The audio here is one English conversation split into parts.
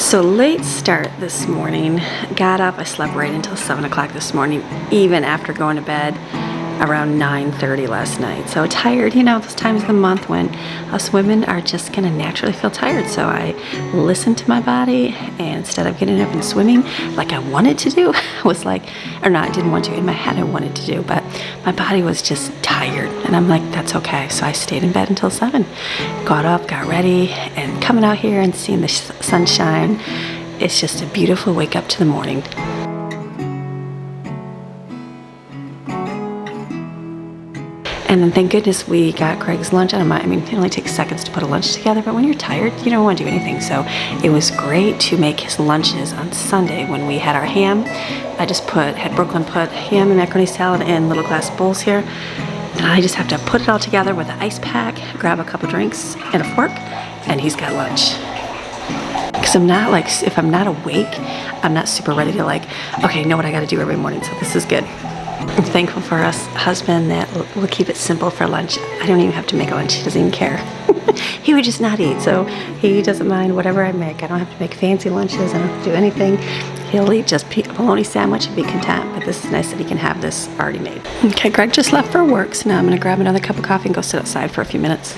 So late start this morning. Got up, I slept right until 7 o'clock this morning, even after going to bed around 9:30 last night. So tired, you know, those times of the month when us women are just gonna naturally feel tired. So I listened to my body, and instead of getting up and swimming like I wanted to do, I was like, or not, I didn't want to. In my head I wanted to do, but my body was just tired. And I'm like, that's okay. So I stayed in bed until 7. Got up, got ready, and coming out here and seeing the sunshine, it's just a beautiful wake up to the morning. And then thank goodness we got Greg's lunch. I mean, it only takes seconds to put a lunch together, but when you're tired, you don't want to do anything. So it was great to make his lunches on Sunday when we had our ham. I just had Brooklyn put ham and macaroni salad in little glass bowls here. And I just have to put it all together with an ice pack, grab a couple drinks and a fork, and he's got lunch. Because I'm not like, if I'm not awake, I'm not super ready to like, okay, know what I got to do every morning. So this is good. I'm thankful for us husband that will keep it simple for lunch. I don't even have to make a lunch. He doesn't even care. He would just not eat, so he doesn't mind whatever I make. I don't have to make fancy lunches. I don't have to do anything. He'll eat just a bologna sandwich and be content, but this is nice that he can have this already made. Okay, Greg just left for work, so now I'm going to grab another cup of coffee and go sit outside for a few minutes.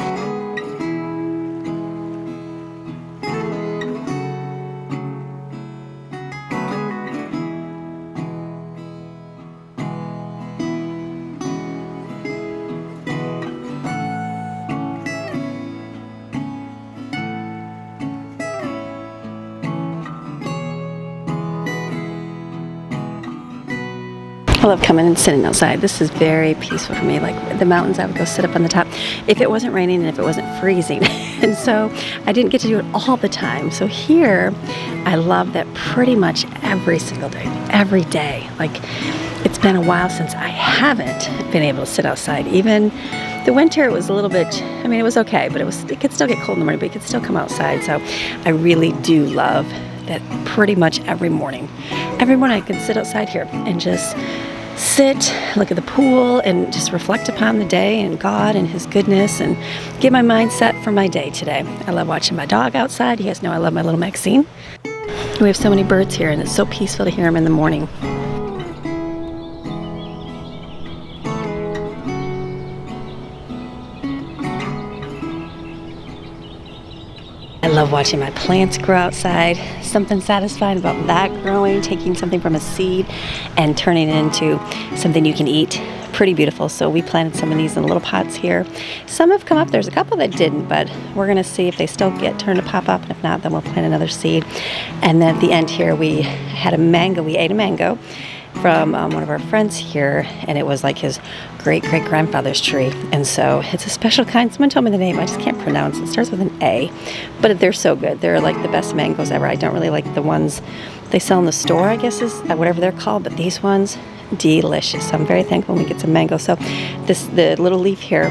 I love coming and sitting outside. This is very peaceful for me. Like the mountains, I would go sit up on the top if it wasn't raining and if it wasn't freezing. And so I didn't get to do it all the time. So here, I love that pretty much every single day, every day. Like it's been a while since I haven't been able to sit outside. Even the winter, it was a little bit, I mean, it was okay, but it could still get cold in the morning, but you could still come outside. So I really do love that pretty much every morning I can sit outside here and just sit, look at the pool, and just reflect upon the day and God and His goodness and get my mind set for my day today. I love watching my dog outside. You guys know I love my little Maxine. We have so many birds here, and it's so peaceful to hear them in the morning. I love watching my plants grow outside. Something satisfying about that growing, taking something from a seed and turning it into something you can eat. Pretty beautiful. So we planted some of these in little pots here. Some have come up. There's a couple that didn't, but we're going to see if they still get turned to pop up. And if not, then we'll plant another seed. And then at the end here, we had a mango. We ate a mango from one of our friends here, and it was like his great-great-grandfather's tree. And so it's a special kind. Someone told me the name. I just can't pronounce it. It starts with an A, but they're so good. They're like the best mangoes ever. I don't really like the ones they sell in the store, I guess is whatever they're called, but these ones, delicious. So I'm very thankful when we get some mango. So the little leaf here,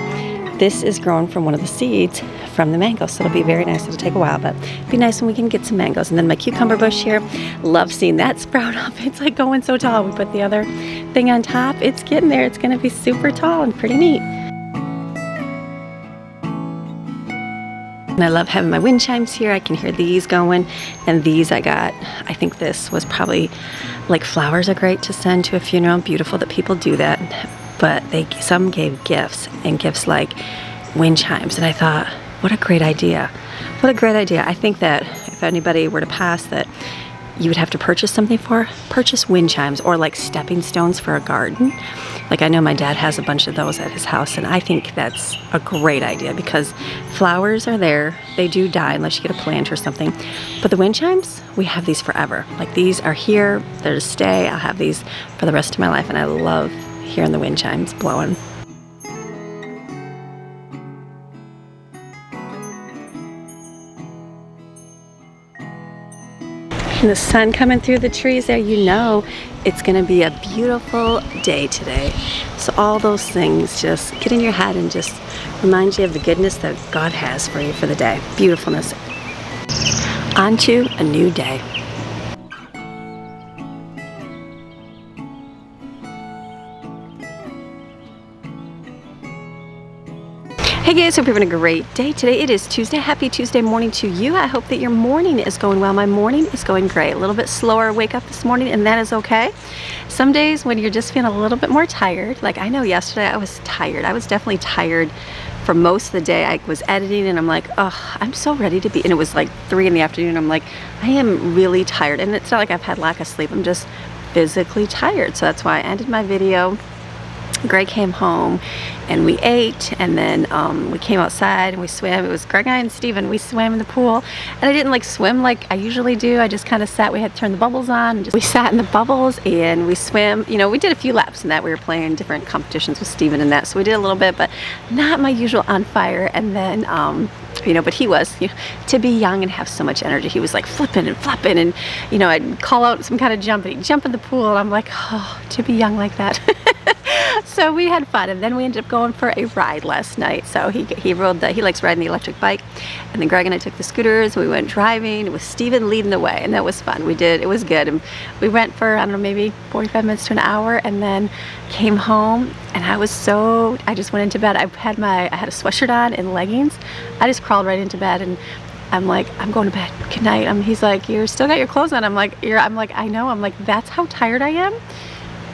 this is grown from one of the seeds from the mango, so it'll be very nice. It'll take a while, but it'll be nice when we can get some mangoes. And then my cucumber bush here, love seeing that sprout up. It's like going so tall. We put the other thing on top. It's getting there. It's going to be super tall and pretty neat. And I love having my wind chimes here. I can hear these going, and these I think this was probably, like, flowers are great to send to a funeral. Beautiful that people do that, but some gave gifts, and gifts like wind chimes, and I thought, what a great idea. What a great idea. I think that if anybody were to pass that you would have to purchase wind chimes or like stepping stones for a garden. Like I know my dad has a bunch of those at his house, and I think that's a great idea because flowers are there. They do die unless you get a plant or something. But the wind chimes, we have these forever. Like these are here, they're to stay. I'll have these for the rest of my life, and I love hearing the wind chimes blowing. And the sun coming through the trees there, you know it's going to be a beautiful day today. So all those things just get in your head and just remind you of the goodness that God has for you for the day. Beautifulness. On to a new day. Hey guys, hope you're having a great day. Today it is Tuesday. Happy Tuesday morning to you. I hope that your morning is going well. My morning is going great. A little bit slower wake up this morning, and that is okay. Some days when you're just feeling a little bit more tired, like I know yesterday I was tired. I was definitely tired for most of the day. I was editing and I'm like, oh, I'm so ready to be, and it was like 3 in the afternoon. I'm like, I am really tired, and it's not like I've had lack of sleep. I'm just physically tired. So that's why I ended my video. Greg came home and we ate, and then we came outside and we swam. It was Greg, I, and Steven. We swam in the pool, and I didn't like swim like I usually do. I just kind of sat. We had to turn the bubbles on, and we sat in the bubbles and we swam. You know, we did a few laps in that. We were playing different competitions with Steven and that, so we did a little bit, but not my usual on fire. And then you know, but he was, you know, to be young and have so much energy, he was like flipping and flopping, and you know, I'd call out some kind of jump and he'd jump in the pool, and I'm like, oh, to be young like that. So we had fun, and then we ended up going for a ride last night. So he likes riding the electric bike, and then Greg and I took the scooters. We went driving with Steven leading the way, and that was fun. It was good, and we went for, I don't know, maybe 45 minutes to an hour, and then came home, and I just went into bed. I had a sweatshirt on and leggings. I just crawled right into bed, and I'm like, I'm going to bed. Good night. He's like, you're still got your clothes on. I'm like, I know. I'm like, that's how tired I am.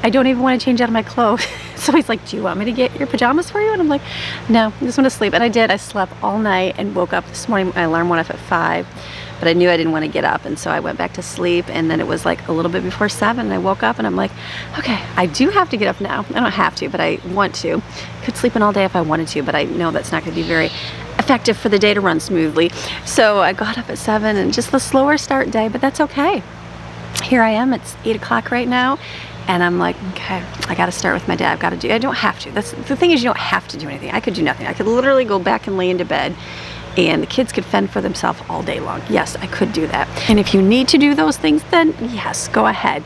I don't even want to change out of my clothes. So he's like, do you want me to get your pajamas for you? And I'm like, no, I just want to sleep. And I did. I slept all night and woke up this morning. My alarm went off at 5, but I knew I didn't want to get up. And so I went back to sleep, and then it was like a little bit before 7, and I woke up and I'm like, okay, I do have to get up now. I don't have to, but I want to. Could sleep in all day if I wanted to, but I know that's not going to be very effective for the day to run smoothly. So I got up at 7, and just the slower start day, but that's okay. Here I am. It's 8 o'clock right now. And I'm like, okay, I got to start with my day. I don't have to. That's the thing, is you don't have to do anything. I could do nothing. I could literally go back and lay into bed, and the kids could fend for themselves all day long. Yes, I could do that. And if you need to do those things, then yes, go ahead.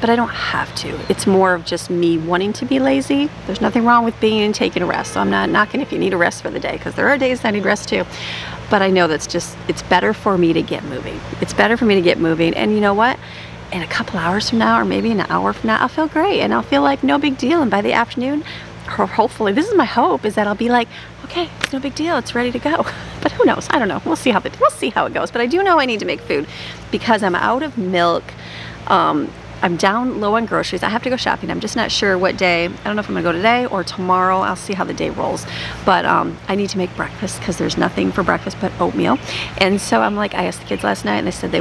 But I don't have to. It's more of just me wanting to be lazy. There's nothing wrong with being and taking a rest. So I'm not knocking if you need a rest for the day, because there are days I need rest too. But I know it's better for me to get moving. It's better for me to get moving. And you know what? In a couple hours from now, or maybe an hour from now, I'll feel great, and I'll feel like no big deal. And by the afternoon, or hopefully, this is my hope, is that I'll be like, okay, it's no big deal, it's ready to go. But who knows? I don't know. We'll see how it goes. But I do know I need to make food, because I'm out of milk. I'm down low on groceries. I have to go shopping. I'm just not sure what day. I don't know if I'm gonna go today or tomorrow. I'll see how the day rolls. But I need to make breakfast, because there's nothing for breakfast but oatmeal. And so I'm like, I asked the kids last night, and they said they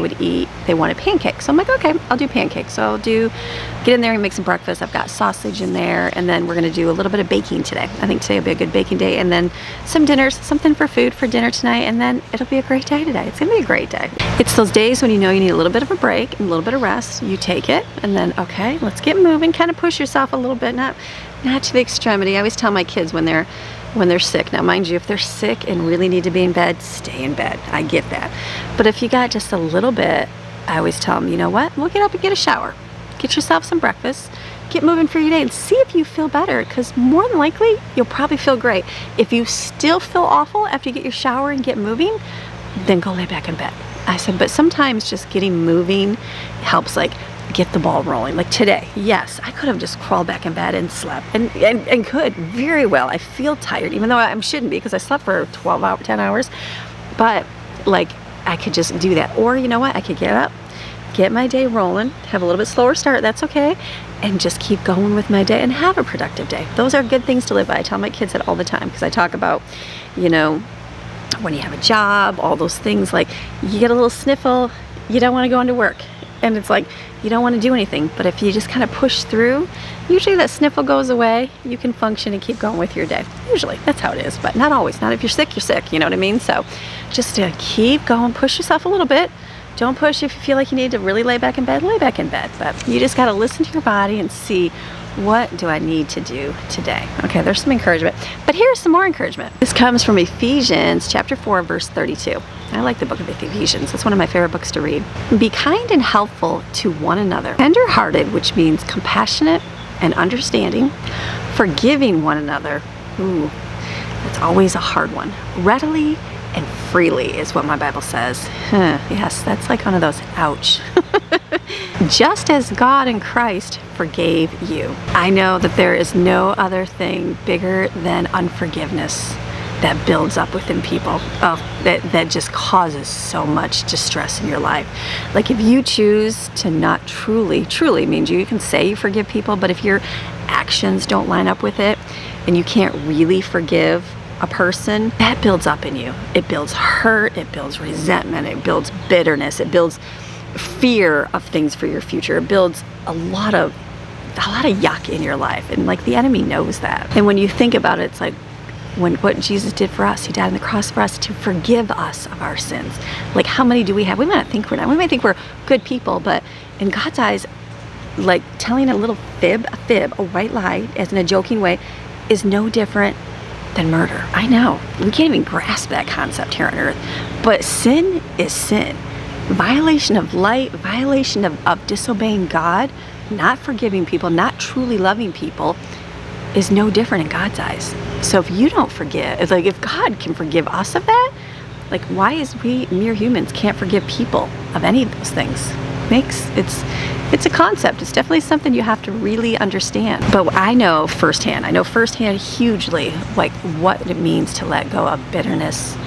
wanted pancakes. So I'm like, okay, I'll do pancakes. So get in there and make some breakfast. I've got sausage in there, and then we're gonna do a little bit of baking today. I think today will be a good baking day, and then some dinners, something for food for dinner tonight, and then it'll be a great day today. It's gonna be a great day. It's those days when you know you need a little bit of a break and a little bit of rest. You take it, and then, okay, let's get moving. Kind of push yourself a little bit, not to the extremity. I always tell my kids when they're sick. Now, mind you, if they're sick and really need to be in bed, stay in bed. I get that. But if you got just a little bit, I always tell them, you know what? We'll get up and get a shower. Get yourself some breakfast. Get moving for your day and see if you feel better, because more than likely, you'll probably feel great. If you still feel awful after you get your shower and get moving, then go lay back in bed. I said, but sometimes just getting moving helps, like, get the ball rolling. Like today, yes, I could have just crawled back in bed and slept, and could very well. I feel tired, even though I shouldn't be, because I slept for 10 hours, but like I could just do that. Or you know what, I could get up, get my day rolling, have a little bit slower start, that's okay, and just keep going with my day and have a productive day. Those are good things to live by. I tell my kids that all the time, because I talk about, you know, when you have a job, all those things, like you get a little sniffle, you don't want to go into work. And it's like, you don't want to do anything, but if you just kind of push through, usually that sniffle goes away. You can function and keep going with your day. Usually, that's how it is, but not always. Not if you're sick, you know what I mean? So just to keep going, push yourself a little bit. Don't push if you feel like you need to really lay back in bed, lay back in bed. But you just got to listen to your body and see, what do I need to do today? Okay, there's some encouragement. But here's some more encouragement. This comes from Ephesians chapter 4, verse 32. I like the book of Ephesians. It's one of my favorite books to read. Be kind and helpful to one another. Tender-hearted, which means compassionate and understanding. Forgiving one another. Ooh, that's always a hard one. Readily and freely is what my Bible says. Yes, that's like one of those, ouch. Just as God in Christ forgave you. I know that there is no other thing bigger than unforgiveness. that builds up within people, that just causes so much distress in your life. Like if you choose to not truly means you can say you forgive people, but if your actions don't line up with it and you can't really forgive a person, that builds up in you. It builds hurt, it builds resentment, it builds bitterness, it builds fear of things for your future. It builds a lot of yuck in your life, and like the enemy knows that. And when you think about it, it's like what Jesus did for us. He died on the cross for us to forgive us of our sins. Like how many do we have? We might not think we're not. We might think we're good people, but in God's eyes, like telling a little fib, a white lie, as in a joking way, is no different than murder. I know we can't even grasp that concept here on earth, but sin is sin. Violation of light, violation of disobeying God, not forgiving people, not truly loving people is no different in God's eyes. So if you don't forgive, it's like if God can forgive us of that, like why is we mere humans can't forgive people of any of those things? It's a concept. It's definitely something you have to really understand. But I know firsthand hugely like what it means to let go of bitterness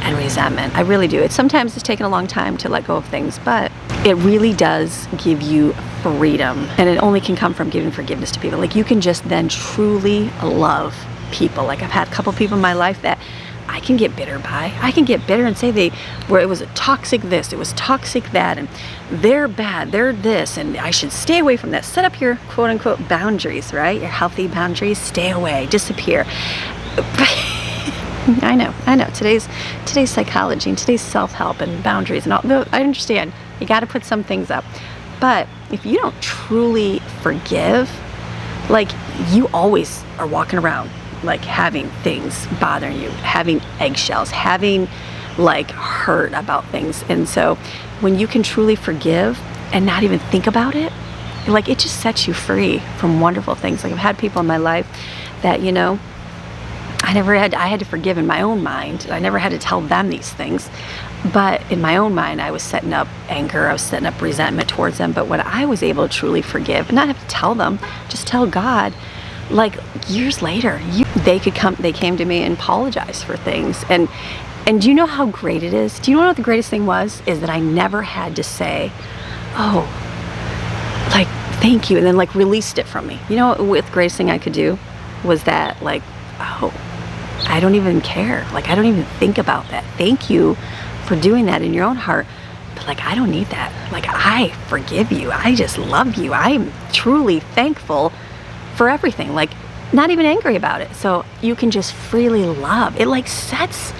and resentment. I really do. Sometimes it's taken a long time to let go of things, but it really does give you freedom, and it only can come from giving forgiveness to people. Like you can just then truly love people. Like I've had a couple people in my life that I can get bitter by. I can get bitter and say it was a toxic this, it was toxic that, and they're bad, they're this, and I should stay away from that. Set up your quote unquote boundaries, right? Your healthy boundaries. Stay away, disappear. I know. Today's psychology and today's self-help and boundaries and all. I understand. You got to put some things up. But if you don't truly forgive, like you always are walking around like having things bothering you, having eggshells, having like hurt about things. And so when you can truly forgive and not even think about it, like it just sets you free from wonderful things. Like I've had people in my life that, I had to forgive in my own mind. I never had to tell them these things. But in my own mind, I was setting up anger, I was setting up resentment towards them. But when I was able to truly forgive and not have to tell them, just tell God, like years later, they came to me and apologized for things. And do you know how great it is? Do you know what the greatest thing was? Is that I never had to say, oh, like, thank you, and then like released it from me. You know what the greatest thing I could do was that, like, oh, I don't even care. Like, I don't even think about that. Thank you for doing that in your own heart. But like, I don't need that. Like, I forgive you. I just love you. I'm truly thankful for everything. Like, not even angry about it. So you can just freely love. It like sets,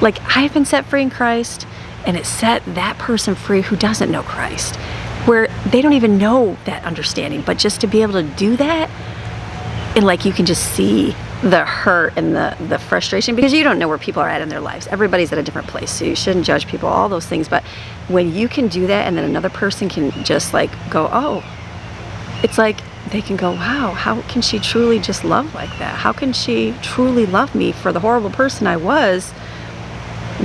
like I've been set free in Christ, and it set that person free who doesn't know Christ, where they don't even know that understanding. But just to be able to do that, and like you can just see the hurt and the frustration, because you don't know where people are at in their lives. Everybody's at a different place, so you shouldn't judge people, all those things. But when you can do that, and then another person can just like go, oh, it's like they can go, wow, how can she truly just love like that? How can she truly love me for the horrible person I was?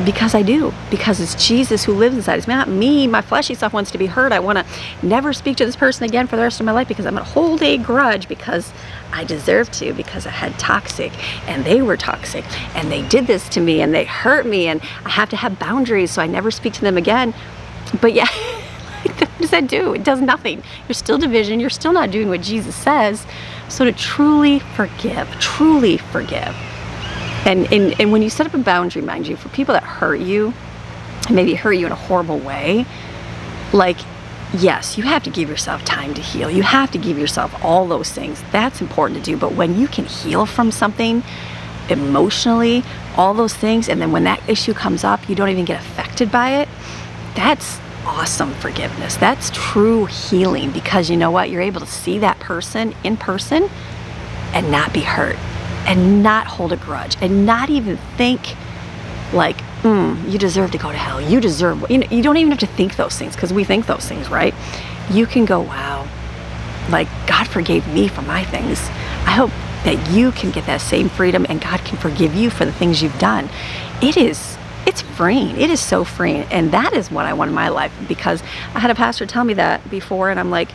Because I do. Because it's Jesus who lives inside. It's not me. My fleshy self wants to be hurt. I want to never speak to this person again for the rest of my life because I'm going to hold a grudge because I deserve to, because I had toxic and they were toxic and they did this to me and they hurt me, and I have to have boundaries so I never speak to them again. But yeah, what does that do? It does nothing. You're still division. You're still not doing what Jesus says. So to truly forgive. And when you set up a boundary, mind you, for people that hurt you, and maybe hurt you in a horrible way, like, yes, you have to give yourself time to heal. You have to give yourself all those things. That's important to do. But when you can heal from something emotionally, all those things, and then when that issue comes up, you don't even get affected by it, that's awesome forgiveness. That's true healing, because you know what? You're able to see that person in person and not be hurt, and not hold a grudge, and not even think like, you deserve to go to hell. You deserve, you don't even have to think those things, because we think those things, right? You can go, wow, like God forgave me for my things. I hope that you can get that same freedom, and God can forgive you for the things you've done. It's freeing. It is so freeing. And that is what I want in my life, because I had a pastor tell me that before, and I'm like,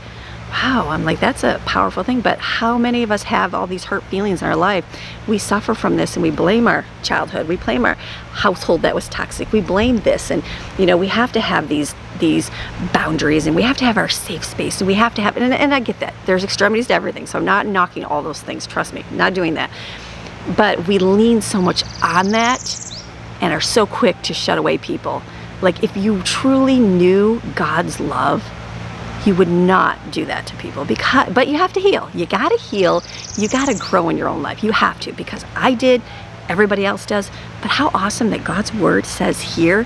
wow, I'm like, that's a powerful thing. But how many of us have all these hurt feelings in our life? We suffer from this and we blame our childhood. We blame our household that was toxic. We blame this. And, you know, we have to have these boundaries, and we have to have our safe space. And we have to have, and I get that. There's extremities to everything. So I'm not knocking all those things. Trust me, not doing that. But we lean so much on that and are so quick to shut away people. Like, if you truly knew God's love, you would not do that to people. But you have to heal. You gotta heal. You gotta grow in your own life. You have to, because I did, everybody else does. But how awesome that God's word says here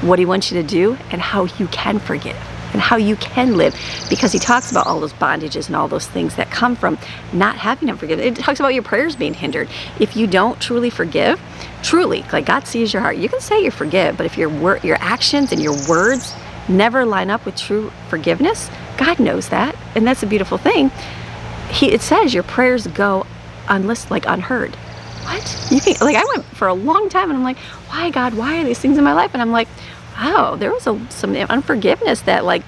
what he wants you to do and how you can forgive and how you can live, because he talks about all those bondages and all those things that come from not having unforgiveness. It talks about your prayers being hindered. If you don't truly forgive, truly, like, God sees your heart. You can say you forgive, but if your actions and your words never line up with true forgiveness, God knows that, and that's a beautiful thing. It says your prayers go unheard. What? You can, like, I went for a long time and I'm like, why, God, why are these things in my life? And I'm like, wow, there was some unforgiveness that, like,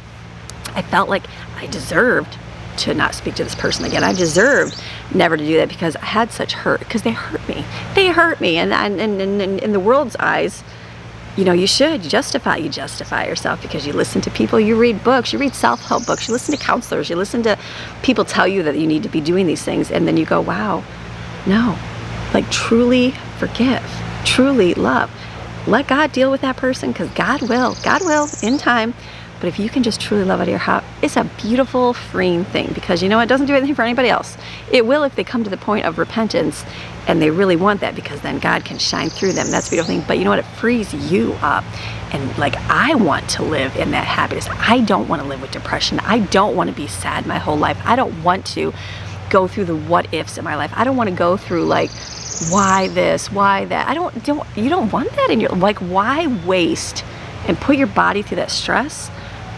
I felt like I deserved to not speak to this person again. I deserved never to do that because I had such hurt, because they hurt me. They hurt me, and in the world's eyes, you know, you justify yourself because you listen to people, you read books, you read self-help books, you listen to counselors, you listen to people tell you that you need to be doing these things, and then you go, wow, no. Like, truly forgive, truly love. Let God deal with that person, because God will in time. But if you can just truly love out of your heart, it's a beautiful, freeing thing, because, you know, it doesn't do anything for anybody else. It will if they come to the point of repentance and they really want that, because then God can shine through them. That's a beautiful thing. But you know what? It frees you up. And, like, I want to live in that happiness. I don't want to live with depression. I don't want to be sad my whole life. I don't want to go through the what ifs in my life. I don't want to go through, like, why this, why that. You don't want that in your, like, why waste and put your body through that stress,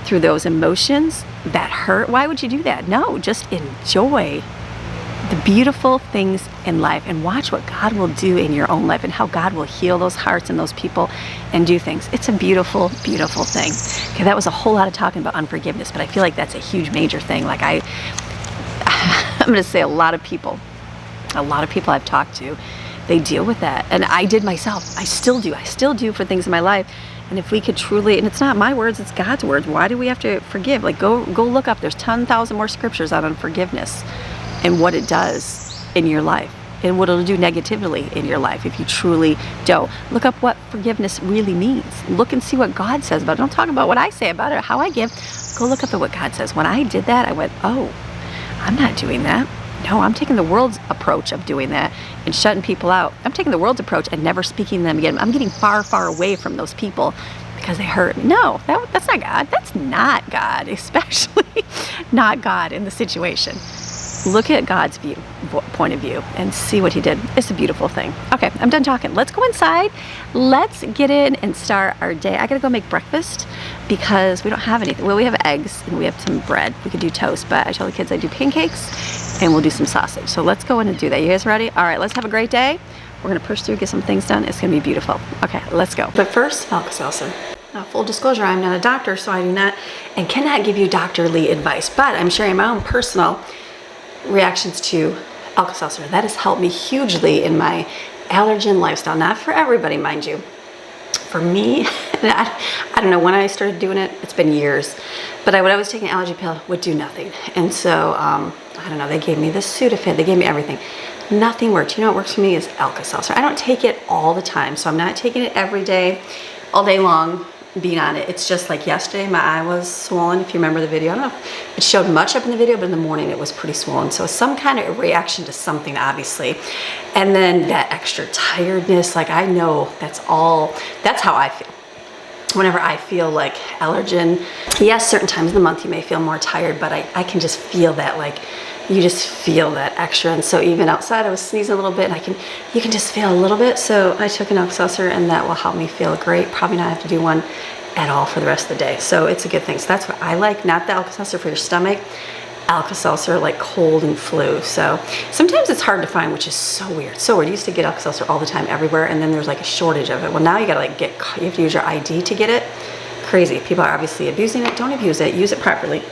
through those emotions that hurt? Why would you do that? No, just enjoy the beautiful things in life and watch what God will do in your own life and how God will heal those hearts and those people and do things. It's a beautiful, beautiful thing. Okay, that was a whole lot of talking about unforgiveness, but I feel like that's a huge major thing. Like, I'm going to say a lot of people I've talked to, they deal with that. And I did myself. I still do for things in my life. And if we could truly, and it's not my words, it's God's words. Why do we have to forgive? Like, go look up. There's 10,000 more scriptures on unforgiveness and what it does in your life and what it'll do negatively in your life if you truly don't. Look up what forgiveness really means. Look and see what God says about it. Don't talk about what I say about it or how I give. Go look up at what God says. When I did that, I went, oh, I'm not doing that. No, I'm taking the world's approach of doing that and shutting people out. I'm taking the world's approach and never speaking to them again. I'm getting far, far away from those people because they hurt me. No, that's not God. That's not God, especially not God in the situation. Look at God's point of view and see what he did. It's a beautiful thing. Okay, I'm done talking. Let's go inside. Let's get in and start our day. I gotta go make breakfast because we don't have anything. Well, we have eggs and we have some bread. We could do toast, but I told the kids I do pancakes and we'll do some sausage. So let's go in and do that. You guys ready? All right, let's have a great day. We're gonna push through, get some things done. It's gonna be beautiful. Okay, let's go. But first, Alka-Seltzer. Now, full disclosure, I'm not a doctor, so I do not and cannot give you doctorly advice, but I'm sharing my own personal reactions to Alka-Seltzer. That has helped me hugely in my allergen lifestyle. Not for everybody, mind you. For me, I don't know when I started doing it. It's been years. But when I was taking an allergy pill, would do nothing. And so, I don't know, they gave me the Sudafed. They gave me everything. Nothing worked. You know what works for me is Alka-Seltzer. I don't take it all the time. So I'm not taking it every day, all day long, being on it. It's just like yesterday, my eye was swollen. If you remember the video, I don't know if it showed much up in the video, but in the morning it was pretty swollen. So some kind of reaction to something, obviously. And then that extra tiredness, like I know that's how I feel. Whenever I feel like allergen, yes, certain times of the month you may feel more tired, but I can just feel that, like, you just feel that extra. And so even outside I was sneezing a little bit and you can just feel a little bit. So I took an Alka-Seltzer and that will help me feel great. Probably not have to do one at all for the rest of the day. So it's a good thing. So that's what I like, not the Alka-Seltzer for your stomach. Alka-Seltzer like cold and flu. So sometimes it's hard to find, which is so weird. So weird. I used to get Alka-Seltzer all the time everywhere and then there's like a shortage of it. Well, now you gotta you have to use your ID to get it. Crazy. People are obviously abusing it. Don't abuse it. Use it properly.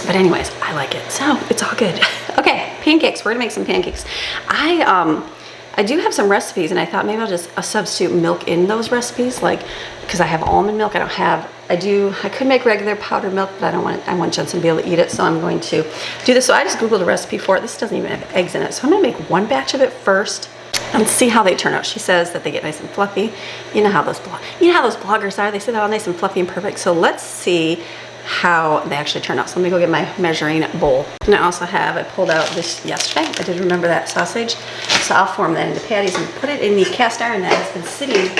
But anyways, I like it, so it's all good. Okay, pancakes. We're gonna make some pancakes. I do have some recipes, and I thought maybe I'll just substitute milk in those recipes, like, because I have almond milk. I could make regular powdered milk, but I want Jensen to be able to eat it, so I'm going to do this. So I just Googled a recipe for it. This doesn't even have eggs in it, so I'm gonna make one batch of it first and see how they turn out. She says that they get nice and fluffy. You know how those bloggers are. They say they're all nice and fluffy and perfect. So let's see how they actually turn out. So let me go get my measuring bowl. And I pulled out this yesterday. I did remember that sausage. So I'll form that into patties and put it in the cast iron that has been sitting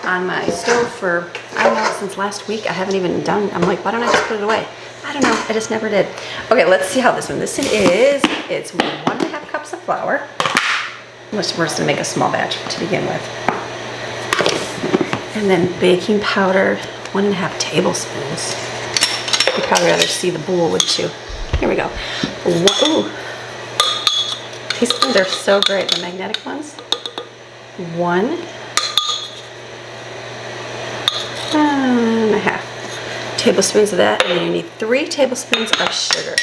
on my stove for, I don't know, since last week. I haven't even done, I'm like, why don't I just put it away? I don't know, I just never did. Okay, let's see how this one. It's 1.5 cups of flour. We're just gonna make a small batch to begin with. And then baking powder, 1.5 tablespoons. You'd probably rather see the bowl, wouldn't you? Here we go. Ooh. These ones are so great, the magnetic ones. 1.5 tablespoons of that, and then you need 3 tablespoons of sugar.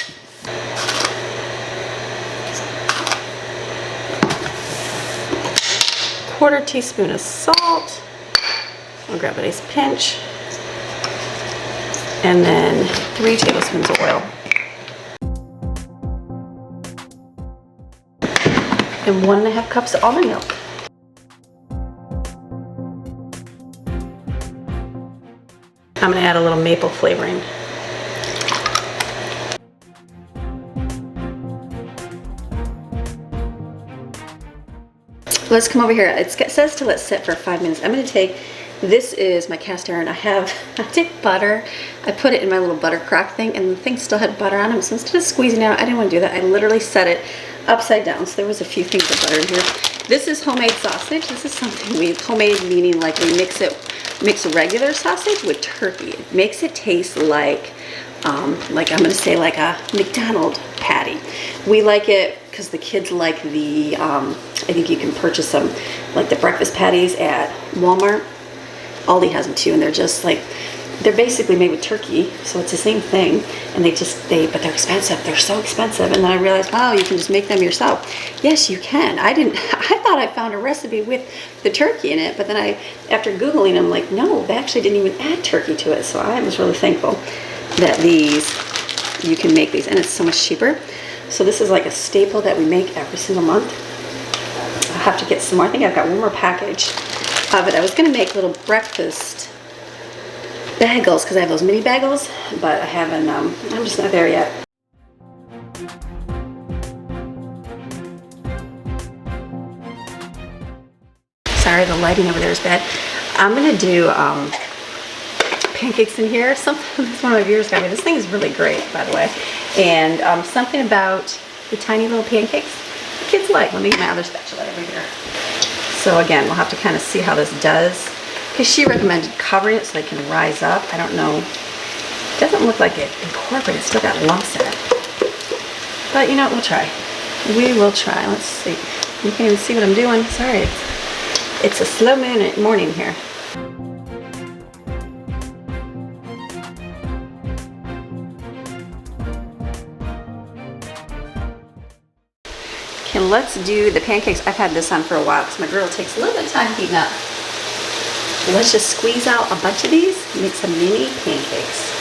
Quarter teaspoon of salt. I'll grab a nice pinch. And then 3 tablespoons of oil. And 1.5 cups of almond milk. I'm gonna add a little maple flavoring. Let's come over here. It says to let sit for 5 minutes. I'm gonna take, this is my cast iron. I take butter. I put it in my little butter crock thing, and the thing still had butter on it. So instead of squeezing it out, I didn't want to do that. I literally set it upside down. So there was a few things of butter in here. This is homemade sausage. This is something homemade meaning like we mix regular sausage with turkey. It makes it taste like I'm gonna say like a McDonald's patty. We like it because the kids like the, I think you can purchase them, like the breakfast patties at Walmart. Aldi has them too, and they're basically made with turkey, so it's the same thing. And but they're expensive. They're so expensive. And then I realized, wow, you can just make them yourself. Yes, you can. I thought I found a recipe with the turkey in it, but then after Googling, I'm like, no, they actually didn't even add turkey to it. So I was really thankful that you can make these, and it's so much cheaper. So this is like a staple that we make every single month. I'll have to get some more. I think I've got one more package of it. I was gonna make little breakfast bagels because I have those mini bagels, but I haven't, I'm just not there yet. Sorry, the lighting over there is bad. I'm gonna do pancakes in here. One of my viewers got me. This thing is really great, by the way. And something about the tiny little pancakes the kids like. Let me get my other spatula over here. So again, we'll have to kind of see how this does, because she recommended covering it so they can rise up. I don't know. It doesn't look like it incorporated. It's still got lumps in it. But you know what? We'll try. We will try. Let's see. You can't even see what I'm doing. Sorry. It's a slow morning here. Okay, let's do the pancakes. I've had this on for a while because my griddle takes a little bit of time heating up. Let's just squeeze out a bunch of these and make some mini pancakes.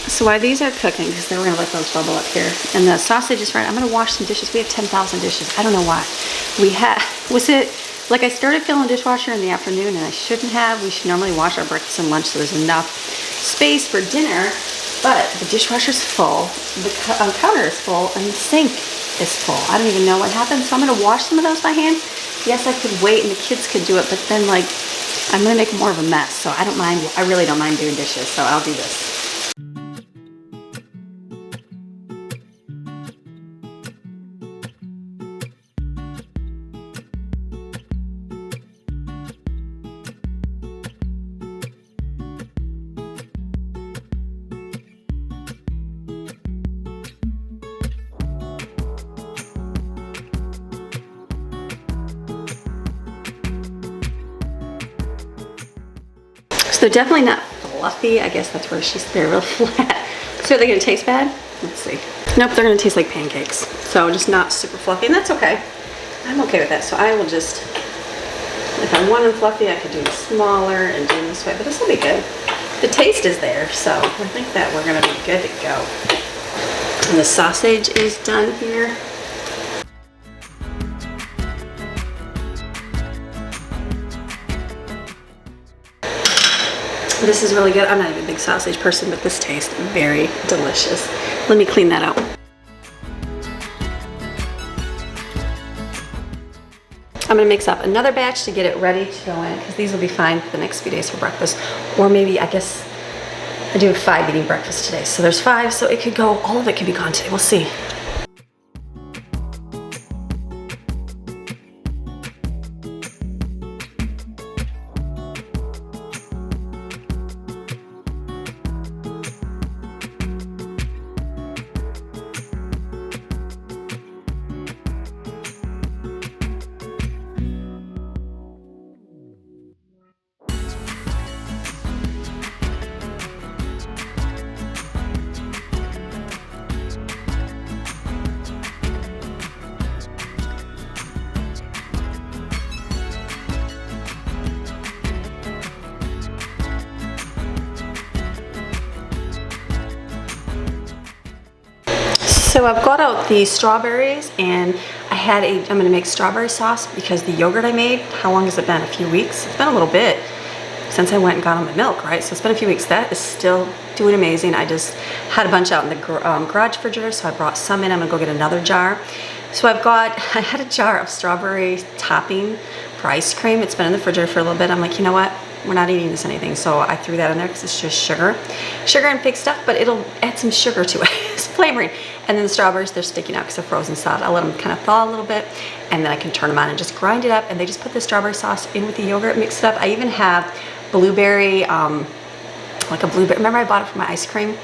So while these are cooking, because then we're gonna let those bubble up here, and the sausage is fried, I'm gonna wash some dishes. We have 10,000 dishes. I don't know why. I started filling the dishwasher in the afternoon, and I shouldn't have. We should normally wash our breakfast and lunch so there's enough space for dinner, but the dishwasher's full, the counter is full, and the sink is full. I don't even know what happened, so I'm gonna wash some of those by hand. Yes, I could wait and the kids could do it, but then I'm gonna make more of a mess, so I really don't mind doing dishes, so I'll do this. So definitely not fluffy. I guess that's where they're real flat. So are they gonna taste bad? Let's see. Nope, they're gonna taste like pancakes. So just not super fluffy, and that's okay. I'm okay with that. So I will just, if I wanted fluffy, I could do it smaller and do it this way, but this will be good. The taste is there, so I think that we're gonna be good to go. And the sausage is done here. This is really good. I'm not even a big sausage person, but this tastes very delicious. Let me clean that out. I'm gonna mix up another batch to get it ready to go in, because these will be fine for the next few days for breakfast. Or maybe, I guess, I do 5 eating breakfast today. So there's 5, so it could go, all of it could be gone today. We'll see. So I've got out the strawberries, and I'm gonna make strawberry sauce because the yogurt I made, how long has it been? A few weeks? It's been a little bit since I went and got on my milk, right? So it's been a few weeks. That is still doing amazing. I just had a bunch out in the garage refrigerator, so I brought some in. I'm gonna go get another jar. So I had a jar of strawberry topping for ice cream. It's been in the refrigerator for a little bit. I'm like, you know what? We're not eating this anything. So I threw that in there because it's just sugar and fake stuff, but it'll add some sugar to it. It's flavoring. And then the strawberries, they're sticking out because they're frozen solid. I'll let them kind of thaw a little bit, and then I can turn them on and just grind it up. And they just put the strawberry sauce in with the yogurt, mix it up. I even have blueberry, like a blueberry. Remember I bought it for my ice cream?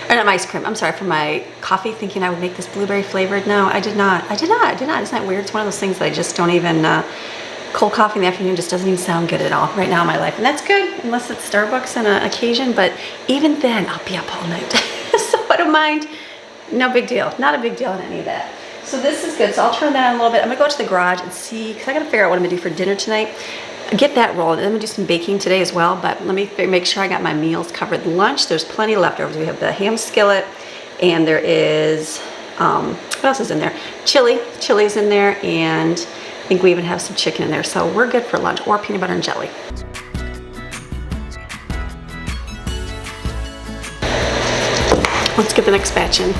Or not my ice cream, I'm sorry, for my coffee, thinking I would make this blueberry flavored. No, I did not. Isn't that weird? It's one of those things that I just don't even, cold coffee in the afternoon just doesn't even sound good at all right now in my life. And that's good, unless it's Starbucks on an occasion, but even then, I'll be up all night. So I don't mind, no big deal. Not a big deal on any of that. So this is good, so I'll turn that on a little bit. I'm gonna go to the garage and see, because I gotta figure out what I'm gonna do for dinner tonight. Get that rolled, and I'm gonna do some baking today as well, but let me make sure I got my meals covered. Lunch, there's plenty of leftovers. We have the ham skillet, and there is, what else is in there? Chili's in there, and I think we even have some chicken in there, so we're good for lunch, or peanut butter and jelly. Let's get the next batch in.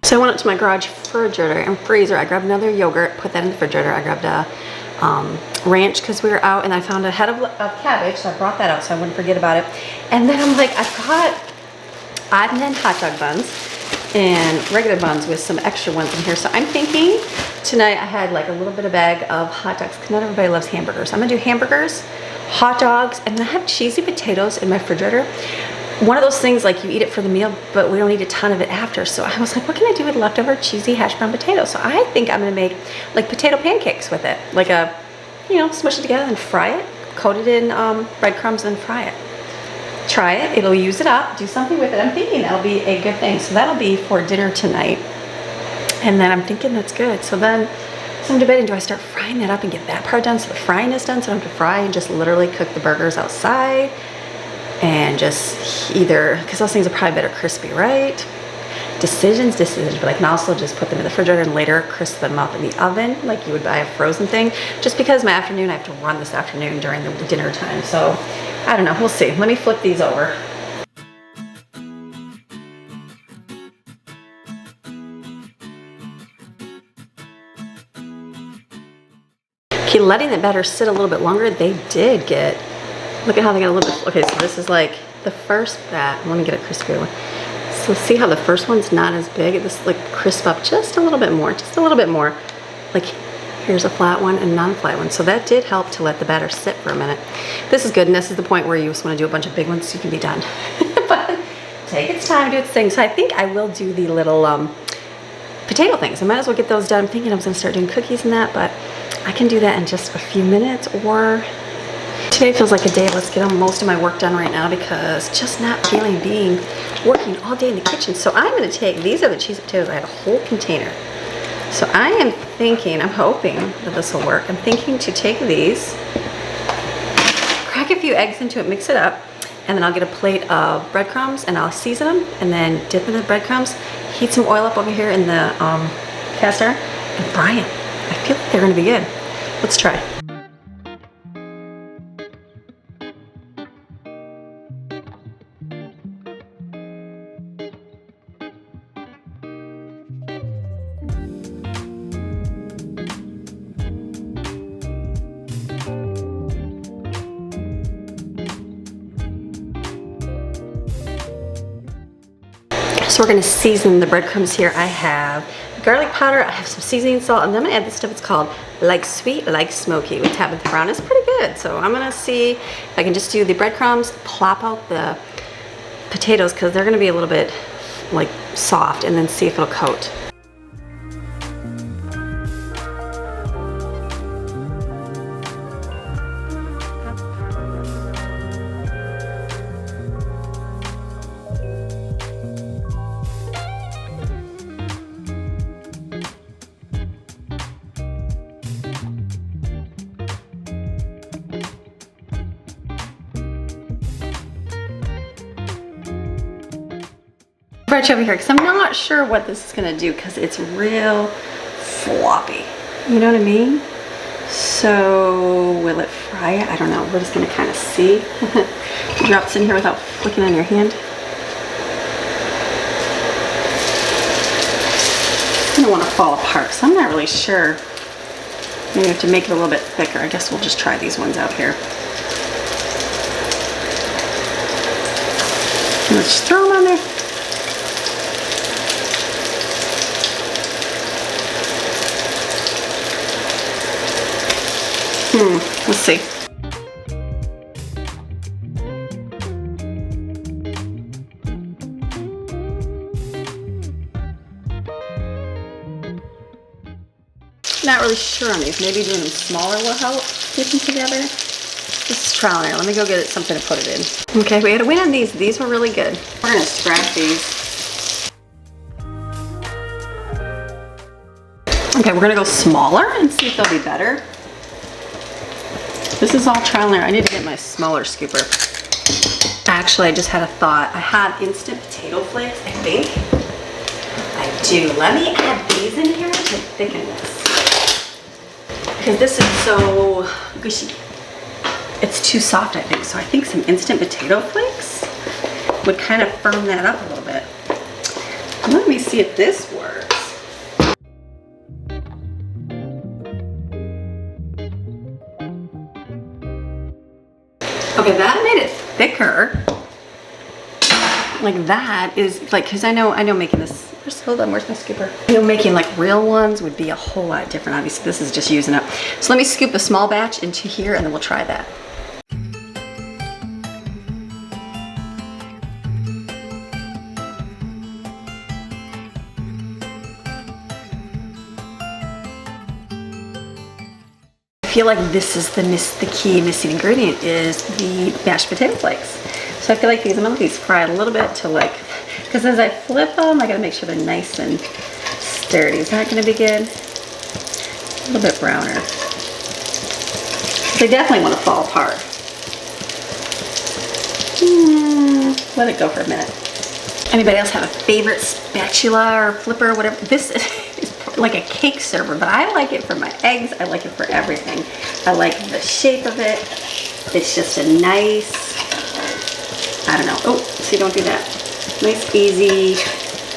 So I went up to my garage refrigerator and freezer. I grabbed another yogurt, put that in the refrigerator. I grabbed a ranch because we were out, and I found a head of cabbage, so I brought that out so I wouldn't forget about it. And then I'm like, I've got odd and end hot dog buns and regular buns with some extra ones in here. So I'm thinking tonight I had like a little bit of bag of hot dogs because not everybody loves hamburgers. I'm gonna do hamburgers, hot dogs, and then I have cheesy potatoes in my refrigerator. One of those things, like you eat it for the meal, but we don't eat a ton of it after. So I was like, what can I do with leftover cheesy hash brown potatoes? So I think I'm gonna make like potato pancakes with it. Like smush it together and fry it, coat it in breadcrumbs and fry it. Try it, it'll use it up, do something with it. I'm thinking that'll be a good thing. So that'll be for dinner tonight. And then I'm thinking that's good. So then, I'm debating, do I start frying that up and get that part done so the frying is done, so I don't have to fry and just literally cook the burgers outside? And just either, because those things are probably better crispy, right? Decisions, but I can also just put them in the refrigerator and later crisp them up in the oven like you would buy a frozen thing. Just because my afternoon, I have to run this afternoon during the dinner time. So I don't know, we'll see. Let me flip these over. Okay, letting the batter sit a little bit longer, they did get, look at how they got a little bit, okay, so this is like the first batch. Let me get a crispier one. So see how the first one's not as big? This like crisp up just a little bit more, like Here's a flat one and non-flat one. So that did help to let the batter sit for a minute. This is good, and this is the point where you just want to do a bunch of big ones so you can be done. But take its time, do its thing. So I think I will do the little potato things. I might as well get those done. I'm thinking I was gonna start doing cookies and that, but I can do that in just a few minutes. Or today feels like a day. Let's get most of my work done right now, because just not feeling working all day in the kitchen. So I'm gonna take, these are the cheese potatoes. I had a whole container. So I am thinking, I'm hoping that this will work. I'm thinking to take these, crack a few eggs into it, mix it up, and then I'll get a plate of breadcrumbs and I'll season them and then dip in the breadcrumbs, heat some oil up over here in the cast iron, and fry them. I feel like they're gonna be good. Let's try. So we're gonna season the breadcrumbs here. I have garlic powder, I have some seasoning salt, and then I'm gonna add this stuff. It's called Like Sweet, Like Smoky with Tabitha Brown. It's pretty good. So I'm gonna see if I can just do the breadcrumbs, plop out the potatoes, because they're gonna be a little bit like soft, and then see if it'll coat. Right over here, because I'm not sure what this is gonna do, because it's real floppy. You know what I mean? So will it fry it? I don't know. We're just gonna kind of see. Drop this in here without flicking on your hand. It's gonna want to fall apart, so I'm not really sure. Maybe I have to make it a little bit thicker. I guess we'll just try these ones out here. And let's just throw them on there. Let's see. Not really sure on these. Maybe doing them smaller will help get them together. This is trial and error. Let me go get something to put it in. Okay, we had a win on these. These were really good. We're gonna scratch these. Okay, we're gonna go smaller and see if they'll be better. This is all trial and error. I need to get my smaller scooper. Actually, I just had a thought. I had instant potato flakes, I think. I do. Let me add these in here to thicken this. Because this is so gushy. It's too soft, I think. So I think some instant potato flakes would kind of firm that up a little bit. Let me see if this works. Okay, that made it thicker. Like that is like, cause I know making this, hold on, where's my scooper? I know making like real ones would be a whole lot different. Obviously this is just using up. So let me scoop a small batch into here and then we'll try that. I feel like this is the key missing ingredient is the mashed potato flakes. So I feel like these, I'm gonna let these fry a little bit to like, because as I flip them, I gotta make sure they're nice and sturdy. Is that gonna be good? A little bit browner. They definitely wanna fall apart. Let it go for a minute. Anybody else have a favorite spatula or flipper or whatever? This is like a cake server, but I like it for my eggs. I like it for everything. I like the shape of it. It's just a nice, I don't know. Oh, see, don't do that. Nice, easy.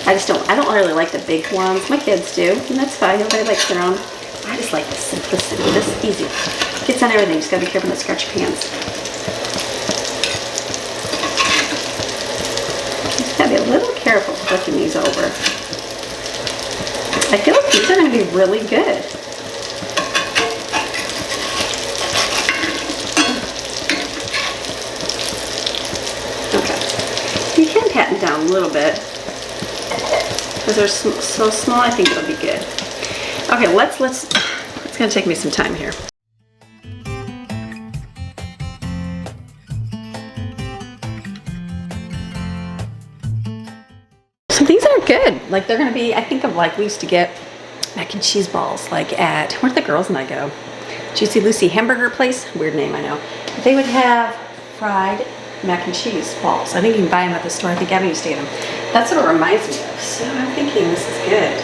I don't really like the big ones. My kids do, and that's fine. Everybody likes their own. I just like the simplicity. This is easy. Gets on everything. Just gotta be careful not to scratch your hands. Just gotta be a little careful flicking these over. I feel like these are gonna be really good. it down a little bit. Because they're so small, I think it'll be good. Okay, it's gonna take me some time here. So these are good. Like they're gonna be, I think of like, we used to get mac and cheese balls like at, where'd the girls and I go? Juicy Lucy hamburger place, weird name I know. They would have fried mac and cheese balls. I think you can buy them at the store. I think Abby used to get them. That's what it reminds me of. So I'm thinking this is good.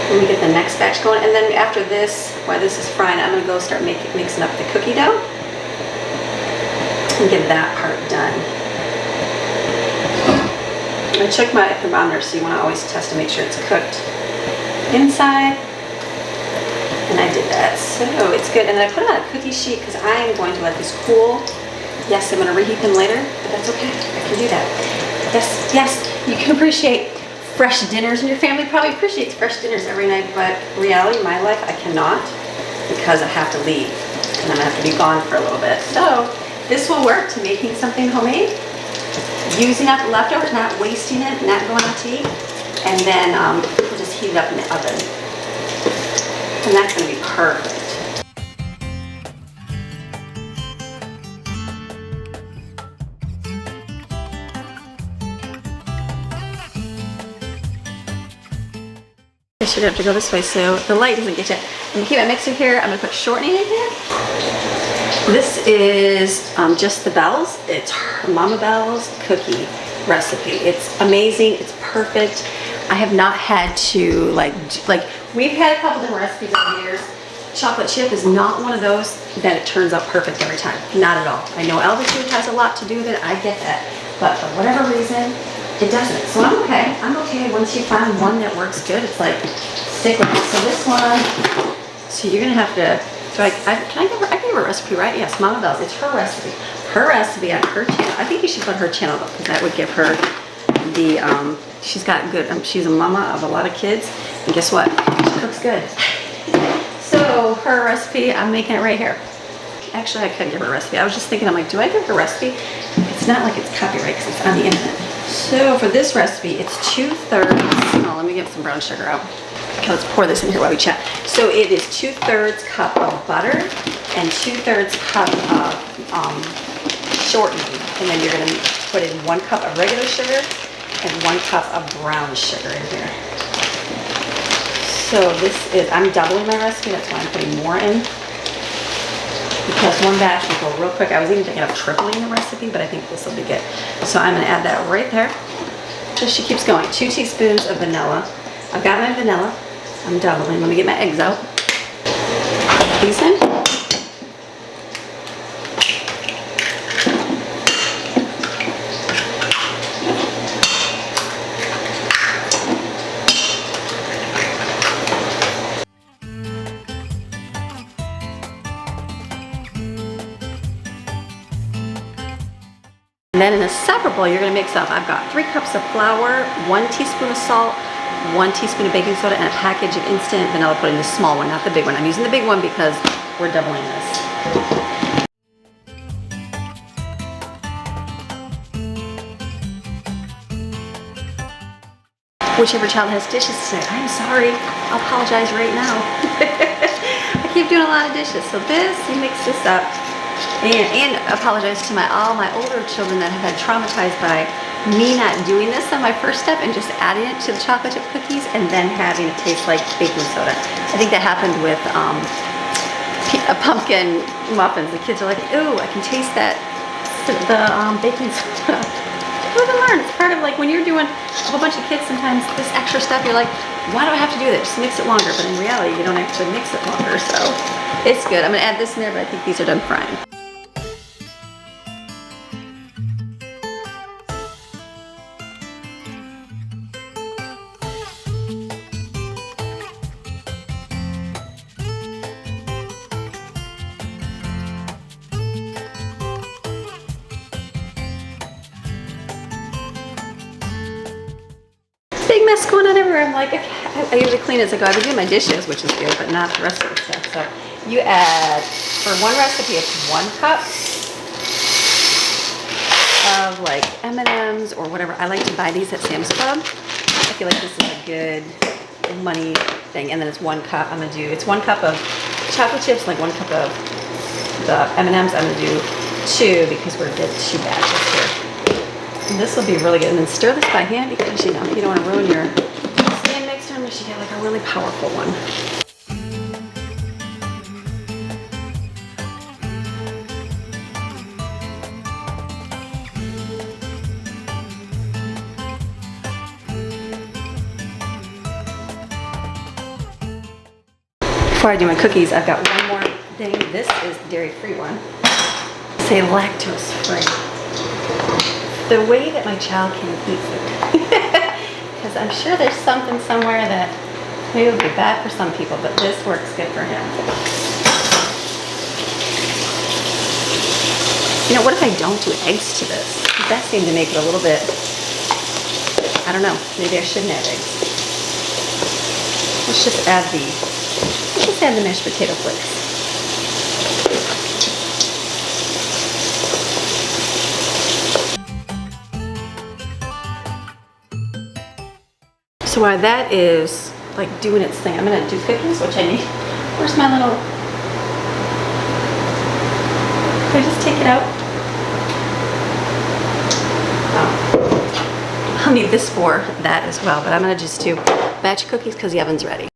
Let me get the next batch going. And then after this, while this is frying, I'm gonna go start mixing up the cookie dough and get that part done. I check my thermometer, so you wanna always test to make sure it's cooked inside. And I did that, so it's good. And then I put it on a cookie sheet because I am going to let this cool. Yes, I'm gonna reheat them later, but that's okay, I can do that. Yes, you can appreciate fresh dinners, and your family probably appreciates fresh dinners every night, but reality, my life, I cannot because I have to leave and I'm gonna have to be gone for a little bit. So this will work to making something homemade, using up the leftovers, not wasting it, not going out to eat, and then we'll just heat it up in the oven. And that's gonna be perfect. I should have to go this way so the light doesn't get you. I'm gonna keep my mixer here. I'm gonna put shortening in here. This is just the Bells. It's Mama Bell's cookie recipe. It's amazing. It's perfect. I have not had to like we've had a couple different recipes over the years. Chocolate chip is not one of those that it turns out perfect every time. Not at all. I know Elvis Food has a lot to do with it. I get that, but for whatever reason, it doesn't. So I'm okay. I'm okay once you find one that works good. It's like stick with it. So this one. So you're gonna have to. So I can give her a recipe, right? Yes, Mama Bell's. It's her recipe. Her recipe on her channel. I think you should put her channel up because that would give her the. She's got good. She's a mama of a lot of kids, and guess what? She cooks good. So her recipe, I'm making it right here. Actually, I could give her a recipe. I was just thinking, I'm like, do I give her a recipe? It's not like it's copyright because it's on the internet. So for this recipe, it's 2/3. Oh, let me get some brown sugar out. Okay, let's pour this in here while we chat. So it is 2/3 cup of butter and 2/3 cup of shortening. And then you're gonna put in 1 cup of regular sugar and 1 cup of brown sugar in here. So this is, I'm doubling my recipe, that's why I'm putting more in. Because one batch will go real quick. I was even thinking of tripling the recipe, but I think this will be good. So I'm gonna add that right there. So she keeps going. 2 teaspoons of vanilla. I've got my vanilla. I'm doubling. Let me get my eggs out. Put these in. And then in a separate bowl, you're gonna mix up, I've got 3 cups of flour, 1 teaspoon of salt, 1 teaspoon of baking soda, and a package of instant vanilla pudding, the small one, not the big one. I'm using the big one because we're doubling this. Whichever child has dishes today, I'm sorry, I'll apologize right now. I keep doing a lot of dishes. So this, you mix this up. And apologize to all my older children that have been traumatized by me not doing this on my first step and just adding it to the chocolate chip cookies and then having it taste like baking soda. I think that happened with pumpkin muffins. The kids are like, ooh, I can taste that, the baking soda. Live and learn. It's part of like when you're doing a whole bunch of kids, sometimes this extra stuff, you're like, why do I have to do that? Just mix it longer. But in reality, you don't actually mix it longer. So it's good. I'm gonna add this in there, but I think these are done frying. Big mess going on everywhere. I'm like, I usually clean as I go. I've been doing my dishes, which is good, but not the rest of the stuff. So you add, for one recipe, it's 1 cup of like M&Ms or whatever, I like to buy these at Sam's Club. I feel like this is a good money thing. And then it's 1 cup. It's 1 cup of chocolate chips, like 1 cup of the M&Ms. I'm gonna do 2 because we're did 2 batches here. And this will be really good. And then stir this by hand because you don't want to ruin your stand mixer unless you get like a really powerful one. Before I do my cookies, I've got one more thing. This is the dairy-free one. Say lactose-free. The way that my child can eat food. Because I'm sure there's something somewhere that maybe will be bad for some people, but this works good for him. You know, what if I don't do eggs to this? That seemed to make it a little bit, I don't know, maybe I shouldn't add eggs. Let's just add the mashed potato flakes. So while that is like doing its thing, I'm gonna do cookies, which I need. Where's my little, can I just take it out? Oh. I'll need this for that as well, but I'm gonna just do batch of cookies because the oven's ready.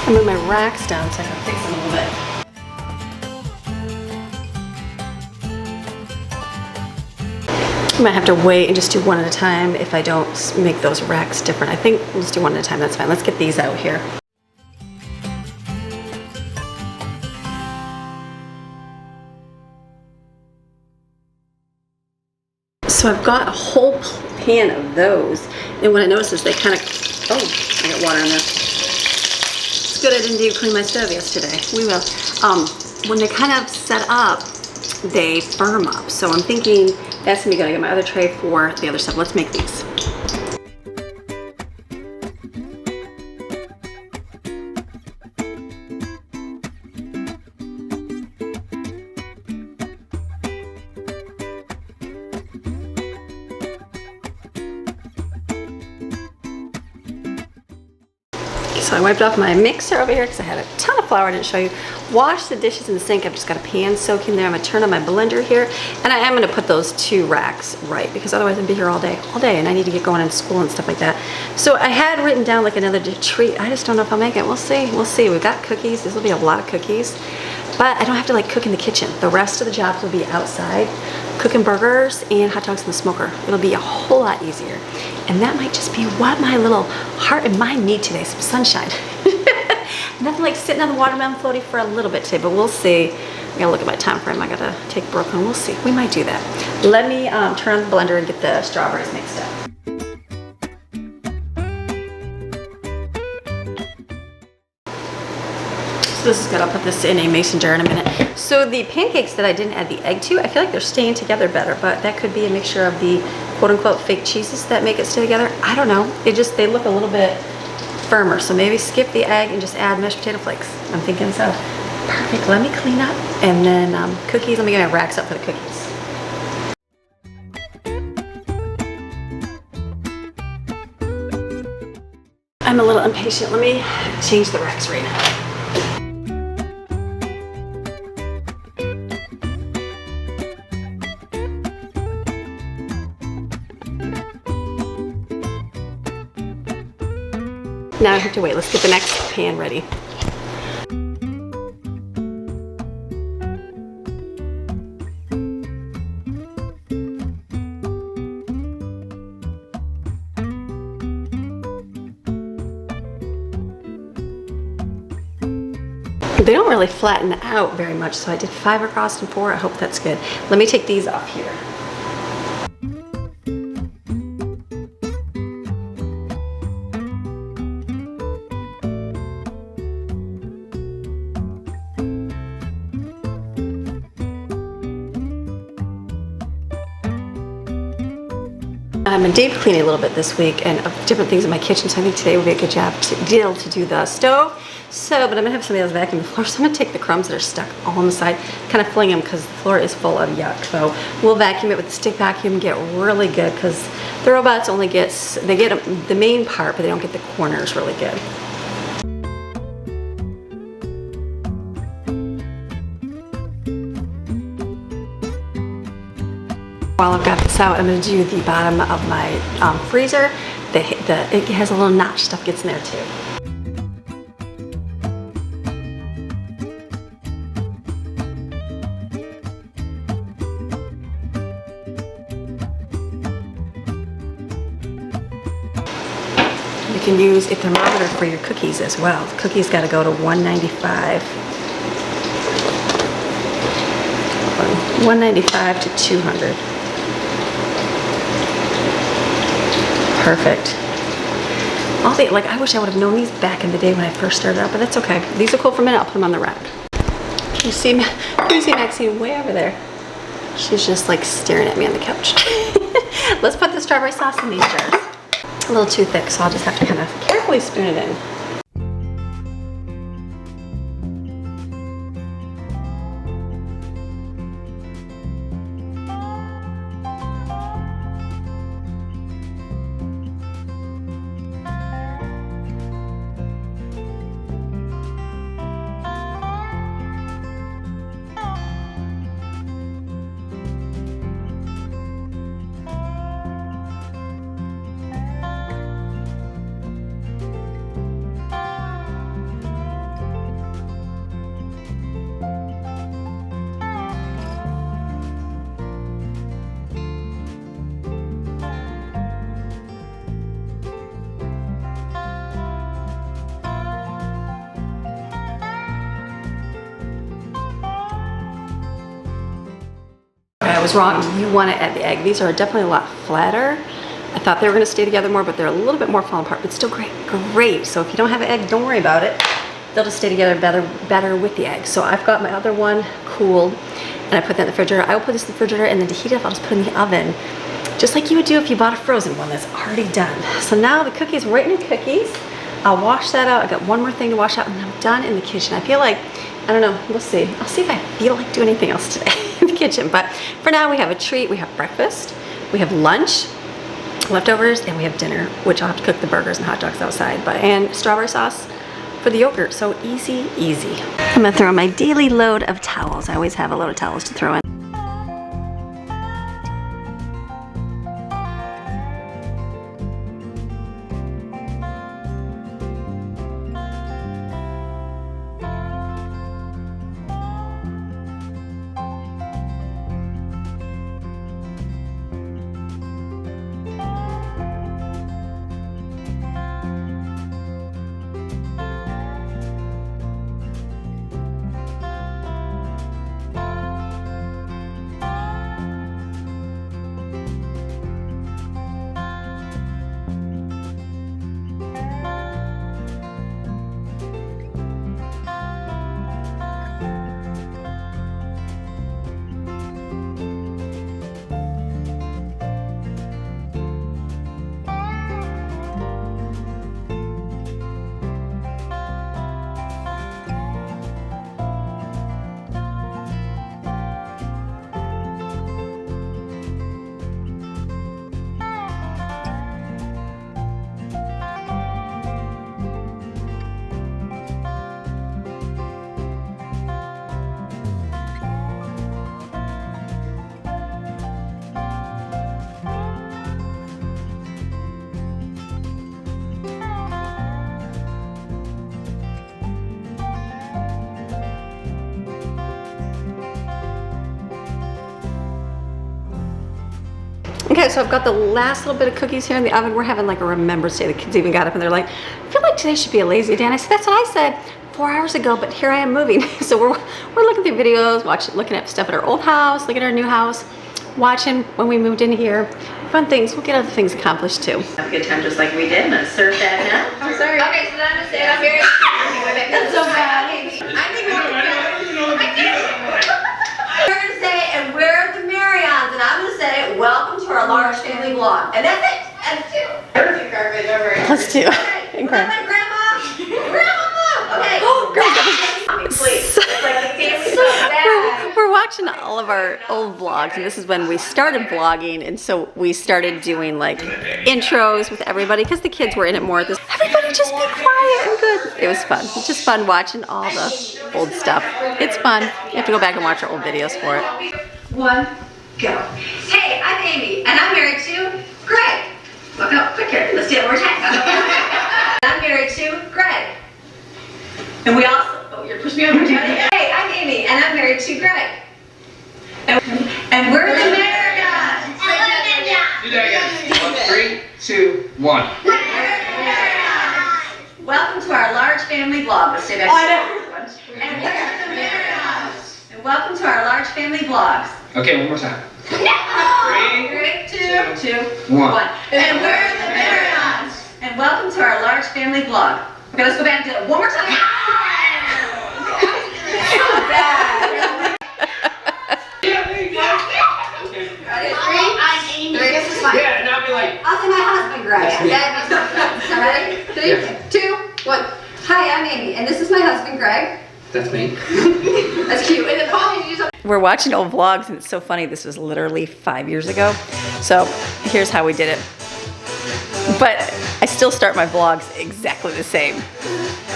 I move my racks down so I can fix them a little bit. I might have to wait and just do one at a time if I don't make those racks different. I think we'll just do one at a time, that's fine. Let's get these out here. So I've got a whole pan of those, and what I noticed is they kind of, oh, I got water in there. Good, I didn't clean my stove yesterday. We will. When they kind of set up, they firm up. So I'm thinking that's gonna be good. I got my other tray for the other stuff. Let's make these. So I wiped off my mixer over here because I had a ton of flour I didn't show you. Washed the dishes in the sink. I've just got a pan soaking there. I'm gonna turn on my blender here, and I am gonna put those 2 racks right because otherwise I'd be here all day, and I need to get going in school and stuff like that. So I had written down like another treat. I just don't know if I'll make it. We'll see. We'll see. We've got cookies. This will be a lot of cookies, but I don't have to like cook in the kitchen. The rest of the jobs will be outside, cooking burgers and hot dogs in the smoker. It'll be a whole lot easier. And that might just be what my little heart and mind need today, some sunshine. Nothing like sitting on the watermelon floaty for a little bit today, but we'll see. I gotta look at my time frame. I gotta take Brooklyn. We'll see. We might do that. Let me turn on the blender and get the strawberries mixed up. So this is good. I'll put this in a mason jar in a minute. So the pancakes that I didn't add the egg to, I feel like they're staying together better, but that could be a mixture of the quote-unquote fake cheeses that make it stay together. I don't know. They look a little bit firmer, so maybe skip the egg and just add mashed potato flakes. I'm thinking so. Perfect. Let me clean up, and then cookies. Let me get my racks up for the cookies. I'm a little impatient. Let me change the racks right now. Now I have to wait. Let's get the next pan ready. They don't really flatten out very much, so I did 5 across and 4. I hope that's good. Let me take these off here. I've been deep cleaning a little bit this week and of different things in my kitchen, so I think today will be a good deal to do the stove. So, but I'm gonna have somebody else vacuum the floor, so I'm gonna take the crumbs that are stuck all on the side, kind of fling them because the floor is full of yuck. So we'll vacuum it with the stick vacuum, get really good because the robots only get the main part, but they don't get the corners really good. While I've got this out, I'm going to do the bottom of my freezer. It has a little notch, stuff gets in there too. You can use a thermometer for your cookies as well. The cookies got to go to 195. 195 to 200. Perfect. I wish I would have known these back in the day when I first started out, but that's okay. These are cool for a minute. I'll put them on the rack. Can you see Maxine way over there? She's just like staring at me on the couch. Let's put the strawberry sauce in these jars. A little too thick, so I'll just have to kind of carefully spoon it in. I was wrong. You want to add the egg. These are definitely a lot flatter. I thought they were going to stay together more, but they're a little bit more falling apart, but still great. So if you don't have an egg, don't worry about it. They'll just stay together better with the egg. So I've got my other one cooled, and I put that in the refrigerator. I will put this in the refrigerator, and then to heat it up, I'll just put it in the oven, just like you would do if you bought a frozen one that's already done. So now the cookies, we're waiting for cookies. I'll wash that out. I've got one more thing to wash out, and I'm done in the kitchen. I feel like, I don't know, we'll see. I'll see if I feel like doing anything else today in the kitchen. But for now, we have a treat. We have breakfast, we have lunch, leftovers, and we have dinner, which I'll have to cook the burgers and hot dogs outside, and strawberry sauce for the yogurt. So easy, easy. I'm gonna throw in my daily load of towels. I always have a load of towels to throw in. Okay, so I've got the last little bit of cookies here in the oven. We're having like a Remembrance Day. The kids even got up and they're like, I feel like today should be a lazy day. And I said, that's what I said 4 hours ago, but here I am moving. So we're looking through videos, looking at stuff at our old house, looking at our new house, watching when we moved in here. Fun things. We'll get other things accomplished too. Have a good time just like we did. I'm gonna serve that now. I'm sorry. Okay, so then I'm gonna stay up here. That's so bad. I think we're gonna say, and where are the Maryons? And I'm gonna say, said it. Welcome to our large family vlog. And that's it. That's two. That's two. Okay. My grandma. Grandma. Okay. Please. It's like the family stuff. We're watching all of our old vlogs, and this is when we started vlogging, and so we started doing like intros with everybody because the kids were in it more. Everybody just be quiet and good. It was fun. It's just fun watching all the old stuff. It's fun. You have to go back and watch our old videos for it. One, go. Hey, I'm Amy, and I'm married to Greg. Look up, quick here. Let's do it one more time. I'm married to Greg. And we also, oh, you're pushing me over. Hey, I'm Amy, and I'm married to Greg. And we're the Marriott. Do that again. 3, 2, 1. Welcome to our large family vlog. Let's say that. And we're the Marriott. And welcome to our large family vlogs. Okay, one more time. 3, 2, 1. And we're the Marriott. And welcome to our large family vlog. Okay, let's go back and do it one more time. Yeah, there you go. Okay. Ready? 3, this is fine. Yeah, and I'll be like. I'll say my husband, Greg. That makes sense. Ready? 3, 2, 1. Hi, I'm Amy, and this is my husband, Greg. That's me. That's cute. And then Paul, you do something. We're watching old vlogs, and it's so funny. This was literally 5 years ago. So here's how we did it. But I still start my vlogs exactly the same.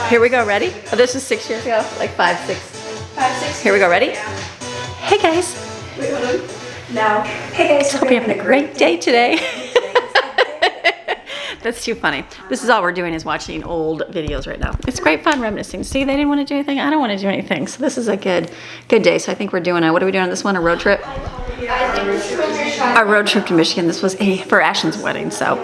Here we go. Ready? Oh, this is 6 years ago, like 5, 6. 5, 6. Here we go. Ready? Yeah. Hey guys. Wait, hold on. Now. Hey guys. Hope you're having a great day today. That's too funny. This is all we're doing is watching old videos right now. It's great fun reminiscing. See, they didn't want to do anything. I don't want to do anything. So this is a good day. So I think we're doing what are we doing on this one? A road trip? Our road trip to Michigan. This was for Ashton's wedding. So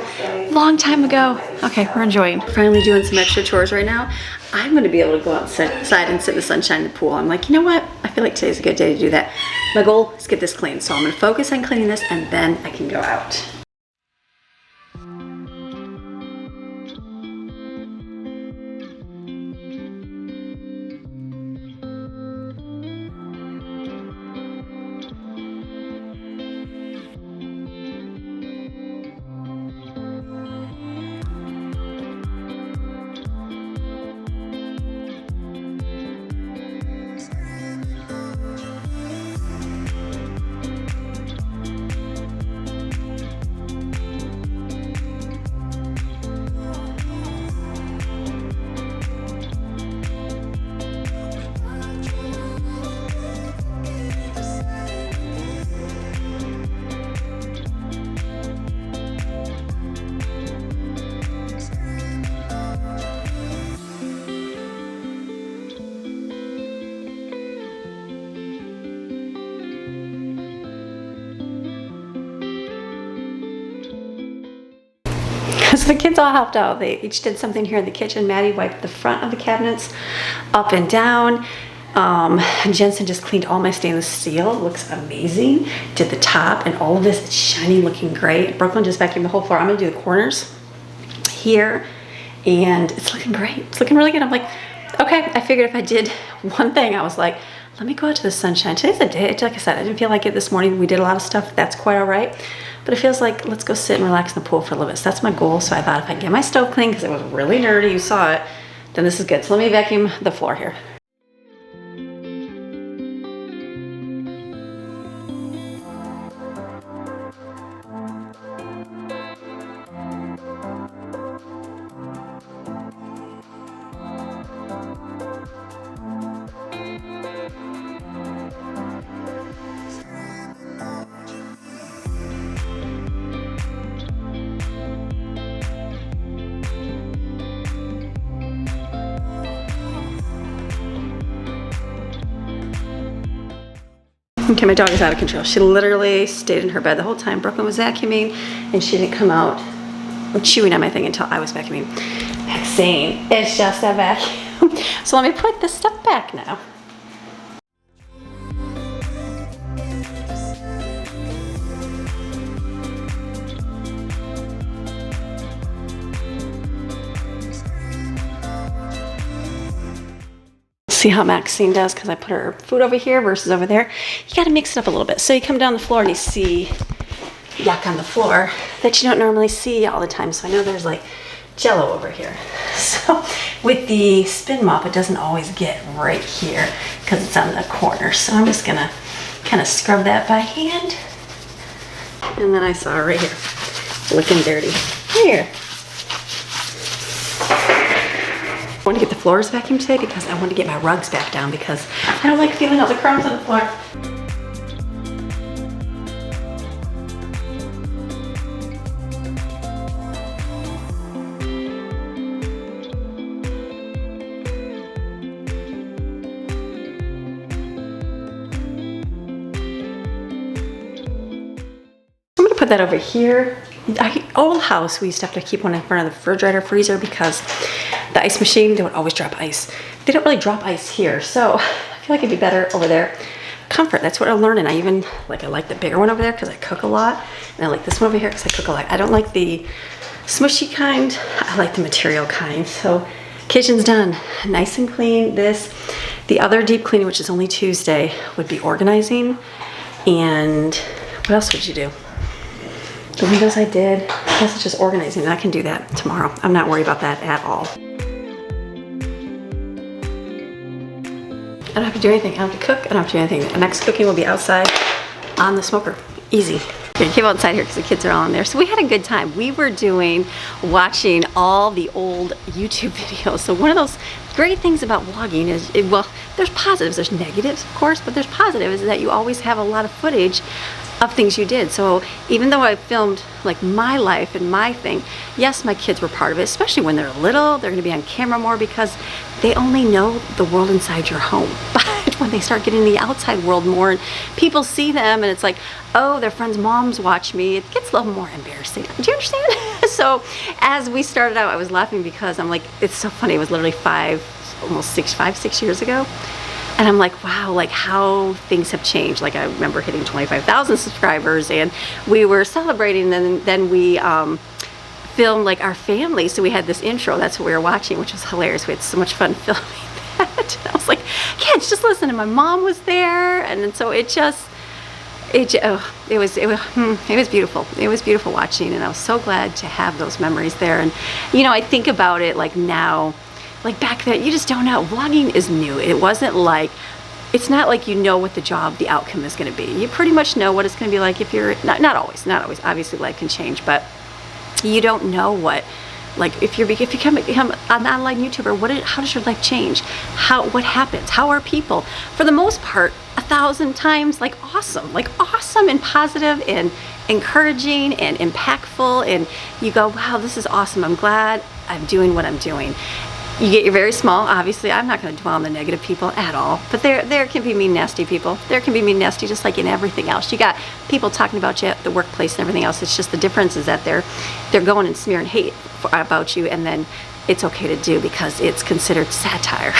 long time ago. Okay, we're enjoying. Finally doing some extra chores right now. I'm going to be able to go outside and sit in the sunshine in the pool. I'm like, you know what? I feel like today's a good day to do that. My goal is to get this clean. So I'm going to focus on cleaning this and then I can go out. So the kids all helped out. They each did something here in the kitchen. Maddie wiped the front of the cabinets up and down. Jensen just cleaned all my stainless steel. It looks amazing. Did the top and all of this. It's shiny, looking great. Brooklyn just vacuumed the whole floor. I'm gonna do the corners here and it's looking great. It's looking really good. I'm like, okay, I figured if I did one thing, I was like, let me go out to the sunshine. Today's a day, like I said, I didn't feel like it this morning. We did a lot of stuff. That's quite all right. But it feels like, let's go sit and relax in the pool for a little bit. So that's my goal. So I thought if I can get my stove clean, because it was really dirty, you saw it, then this is good. So let me vacuum the floor here. Okay, my dog is out of control. She literally stayed in her bed the whole time. Brooklyn was vacuuming and she didn't come out chewing on my thing until I was vacuuming. Saying it's just a vacuum. So let me put this stuff back now. See how Maxine does, because I put her food over here versus over there. You got to mix it up a little bit. So you come down the floor and you see yuck on the floor that you don't normally see all the time. So I know there's like jello over here. So with the spin mop, it doesn't always get right here because it's on the corner. So I'm just gonna kind of scrub that by hand. And then I saw it right here, looking dirty. Here. I want to get the floors vacuumed today because I want to get my rugs back down because I don't like feeling all the crumbs on the floor. Put that over here. Our old house, we used to have to keep one in front of the refrigerator freezer because the ice machine, they would always drop ice. They don't really drop ice here, so I feel like it'd be better over there. Comfort, that's what I'm learning. I like the bigger one over there because I cook a lot, and I like this one over here because I cook a lot. I don't like the smushy kind, I like the material kind. So kitchen's done, nice and clean. The other deep cleaning, which is only Tuesday, would be organizing. And what else would you do? The windows I did. I guess it's just organizing, and I can do that tomorrow. I'm not worried about that at all. I don't have to do anything. I don't have to cook. I don't have to do anything. The next cooking will be outside on the smoker. Easy. Okay, came outside here because the kids are all in there. So we had a good time. We were watching all the old YouTube videos. So one of those great things about vlogging is, well, there's positives, there's negatives, of course, but there's positives is that you always have a lot of footage of things you did. So even though I filmed like my life and my thing, yes, my kids were part of it, especially when they're little. They're going to be on camera more because they only know the world inside your home. But when they start getting the outside world more and people see them and it's like, oh, their friends' moms watch me, it gets a little more embarrassing. Do you understand? So as we started out, I was laughing because I'm like, it's so funny. It was literally 6 years ago. And I'm like, wow, like how things have changed. Like I remember hitting 25,000 subscribers and we were celebrating, and then we filmed like our family. So we had this intro, that's what we were watching, which was hilarious. We had so much fun filming that. I was like, kids, just listen. And my mom was there. And then so it was beautiful. It was beautiful watching, and I was so glad to have those memories there. And you know, I think about it like now, like back then, you just don't know. Vlogging is new. It wasn't like, it's not like you know what the outcome is going to be. You pretty much know what it's going to be like if you're, not always. Obviously life can change, but you don't know what, like if you become an online YouTuber, how does your life change? What happens? How are people? For the most part, 1,000 times like awesome and positive and encouraging and impactful, and you go, wow, this is awesome. I'm glad I'm doing what I'm doing. You get your very small, obviously I'm not going to dwell on the negative people at all, but there can be mean, nasty people. There can be mean, nasty just like in everything else. You got people talking about you at the workplace and everything else. It's just the difference is that they're going and smearing hate about you, and then it's okay to do because it's considered satire.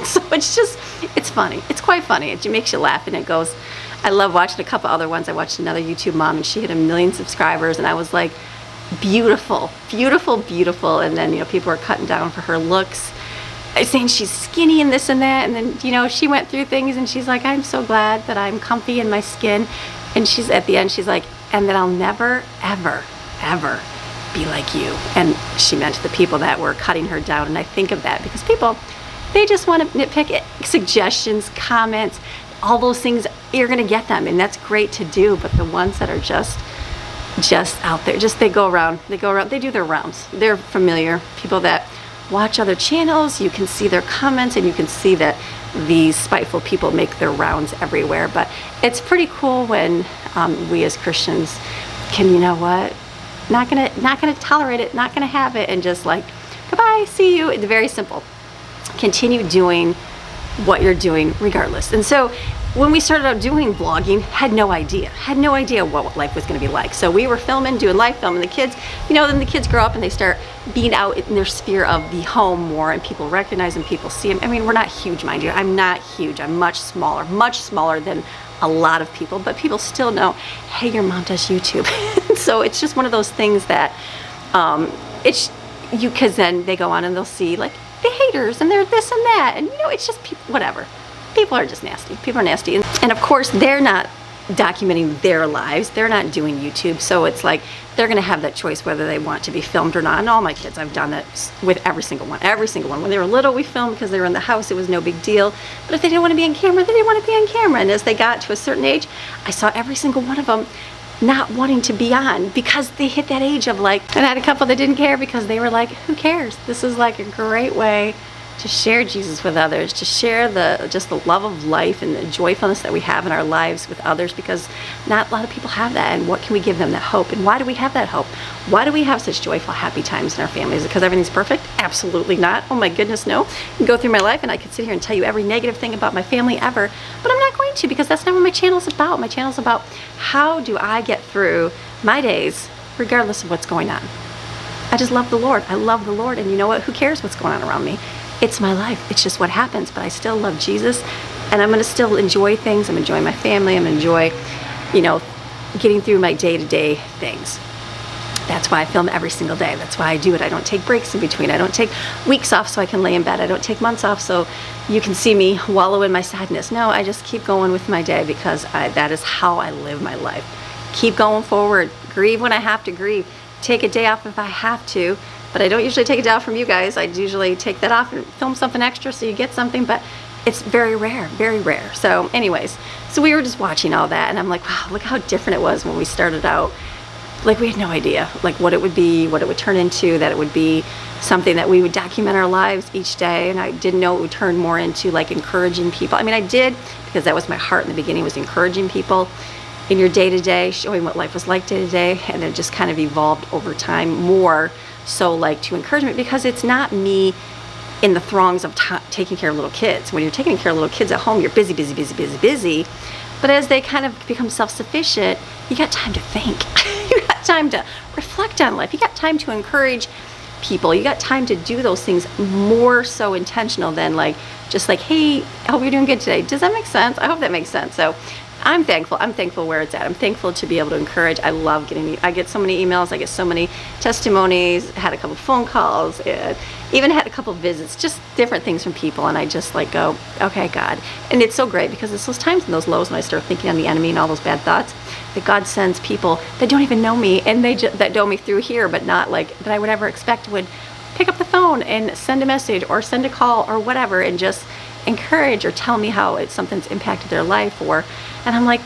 So it's funny. It's quite funny. It makes you laugh, and it goes, I love watching a couple other ones. I watched another YouTube mom, and she had 1 million subscribers, and I was like, beautiful, beautiful, beautiful. And then, you know, people are cutting down for her looks, saying she's skinny and this and that. And then, you know, she went through things and she's like, I'm so glad that I'm comfy in my skin. And she's at the end, she's like, and that I'll never, ever, ever be like you. And she meant the people that were cutting her down. And I think of that because people, they just want to nitpick it, suggestions, comments, all those things, you're going to get them. And that's great to do. But the ones that are just out there, they go around, they do their rounds. They're familiar. People that watch other channels, you can see their comments, and you can see that these spiteful people make their rounds everywhere. But it's pretty cool when we as Christians can, you know what, not gonna tolerate it, not gonna have it, and just like, goodbye, see you. It's very simple. Continue doing what you're doing regardless. And so when we started out doing vlogging, had no idea what life was going to be like. So we were doing live filming the kids, you know, then the kids grow up and they start being out in their sphere of the home more, and people recognize them, people see them. I mean, we're not huge, mind you. I'm not huge. I'm much smaller than a lot of people, but people still know, hey, your mom does YouTube. So it's just one of those things that because then they go on and they'll see like the haters and they're this and that, and you know, it's just people, whatever. People are just nasty. People are nasty. And of course, they're not documenting their lives. They're not doing YouTube, so it's like they're going to have that choice whether they want to be filmed or not. And all my kids, I've done that with every single one. When they were little, we filmed because they were in the house. It was no big deal. But if they didn't want to be on camera, they didn't want to be on camera. And as they got to a certain age, I saw every single one of them not wanting to be on because they hit that age of like, and I had a couple that didn't care because they were like, who cares? This is like a great way to share Jesus with others, to share just the love of life and the joyfulness that we have in our lives with others, because not a lot of people have that. And what can we give them? That hope. And why do we have that hope? Why do we have such joyful, happy times in our families? Is it because everything's perfect? Absolutely not. Oh my goodness, no. I can go through my life and I could sit here and tell you every negative thing about my family ever, but I'm not going to, because that's not what my channel's about. My channel's about how do I get through my days regardless of what's going on. I just love the Lord. I love the Lord, and you know what? Who cares what's going on around me? It's my life. It's just what happens, but I still love Jesus, and I'm going to still enjoy things. I'm enjoying my family. I'm enjoy, getting through my day-to-day things. That's why I film every single day. That's why I do it. I don't take breaks in between. I don't take weeks off so I can lay in bed. I don't take months off so you can see me wallow in my sadness. No, I just keep going with my day because that is how I live my life. Keep going forward. Grieve when I have to grieve. Take a day off if I have to. But I don't usually take it down from you guys. I usually take that off and film something extra so you get something, but it's very rare, very rare. So anyways, so we were just watching all that, and I'm like, wow, look how different it was when we started out. Like, we had no idea like what it would be, what it would turn into, that it would be something that we would document our lives each day. And I didn't know it would turn more into like encouraging people. I mean, I did, because that was my heart in the beginning, was encouraging people in your day-to-day, showing what life was like day-to-day, and it just kind of evolved over time more so like to encouragement, because it's not me in the throngs of taking care of little kids. When you're taking care of little kids at home, you're busy, busy, busy, busy, busy. But as they kind of become self-sufficient, you got time to think. You got time to reflect on life. You got time to encourage people. You got time to do those things more so intentional than like, just like, hey, I hope you're doing good today. Does that make sense? I hope that makes sense. So I'm thankful. I'm thankful where it's at. I'm thankful to be able to encourage. I love I get so many emails. I get so many testimonies. Had a couple phone calls. And even had a couple visits. Just different things from people. And I just like go, okay, God. And it's so great, because it's those times in those lows when I start thinking on the enemy and all those bad thoughts, that God sends people that don't even know me, and that know me through here, but not like that I would ever expect would pick up the phone and send a message or send a call or whatever, and just encourage or tell me how something's impacted their life. And I'm like,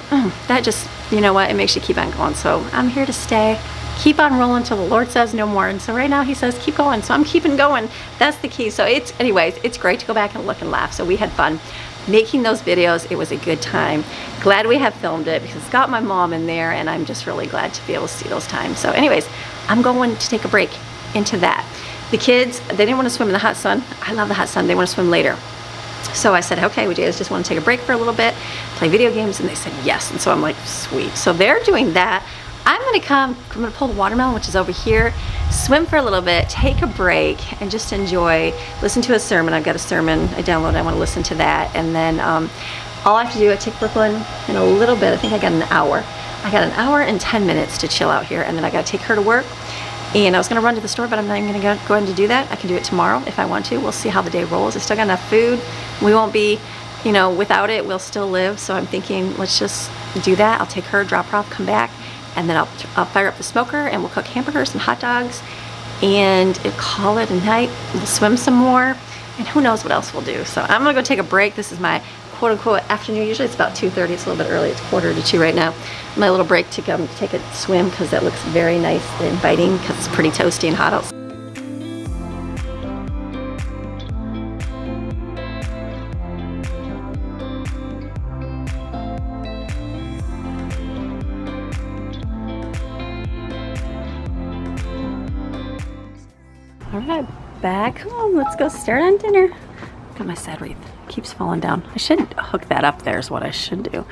that just, you know what, it makes you keep on going. So I'm here to stay, keep on rolling until the Lord says no more. And so right now he says keep going, so I'm keeping going. That's the key. So anyways, it's great to go back and look and laugh. So we had fun making those videos. It was a good time. Glad we have filmed it, because it's got my mom in there, and I'm just really glad to be able to see those times. So anyways, I'm going to take a break into that. The kids, they didn't want to swim in the hot sun. I love the hot sun. They want to swim later. So I said, okay, we just want to take a break for a little bit, play video games, and they said yes. And so I'm like, sweet. So they're doing that. I'm going to pull the watermelon, which is over here, swim for a little bit, take a break, and just enjoy, listen to a sermon. I've got a sermon I downloaded. I want to listen to that. And then all I have to do, I take Brooklyn in a little bit. I think I got an hour. I got an hour and 10 minutes to chill out here, and then I got to take her to work. And I was going to run to the store, but I'm not even going to go ahead and do that. I can do it tomorrow if I want to. We'll see how the day rolls. I still got enough food. We won't be, without it, we'll still live. So I'm thinking, let's just do that. I'll take her, drop her off, come back, and then I'll fire up the smoker, and we'll cook hamburgers and hot dogs, and call it a night. We'll swim some more, and who knows what else we'll do. So I'm going to go take a break. This is my quote-unquote afternoon. Usually it's about 2:30. It's a little bit early. It's 1:45 right now. My little break to come take a swim, because that looks very nice and inviting, because it's pretty toasty and hot outside. All right, back home. Let's go start on dinner. Got my sad wreath. It keeps falling down. I should hook that up there is what I should do.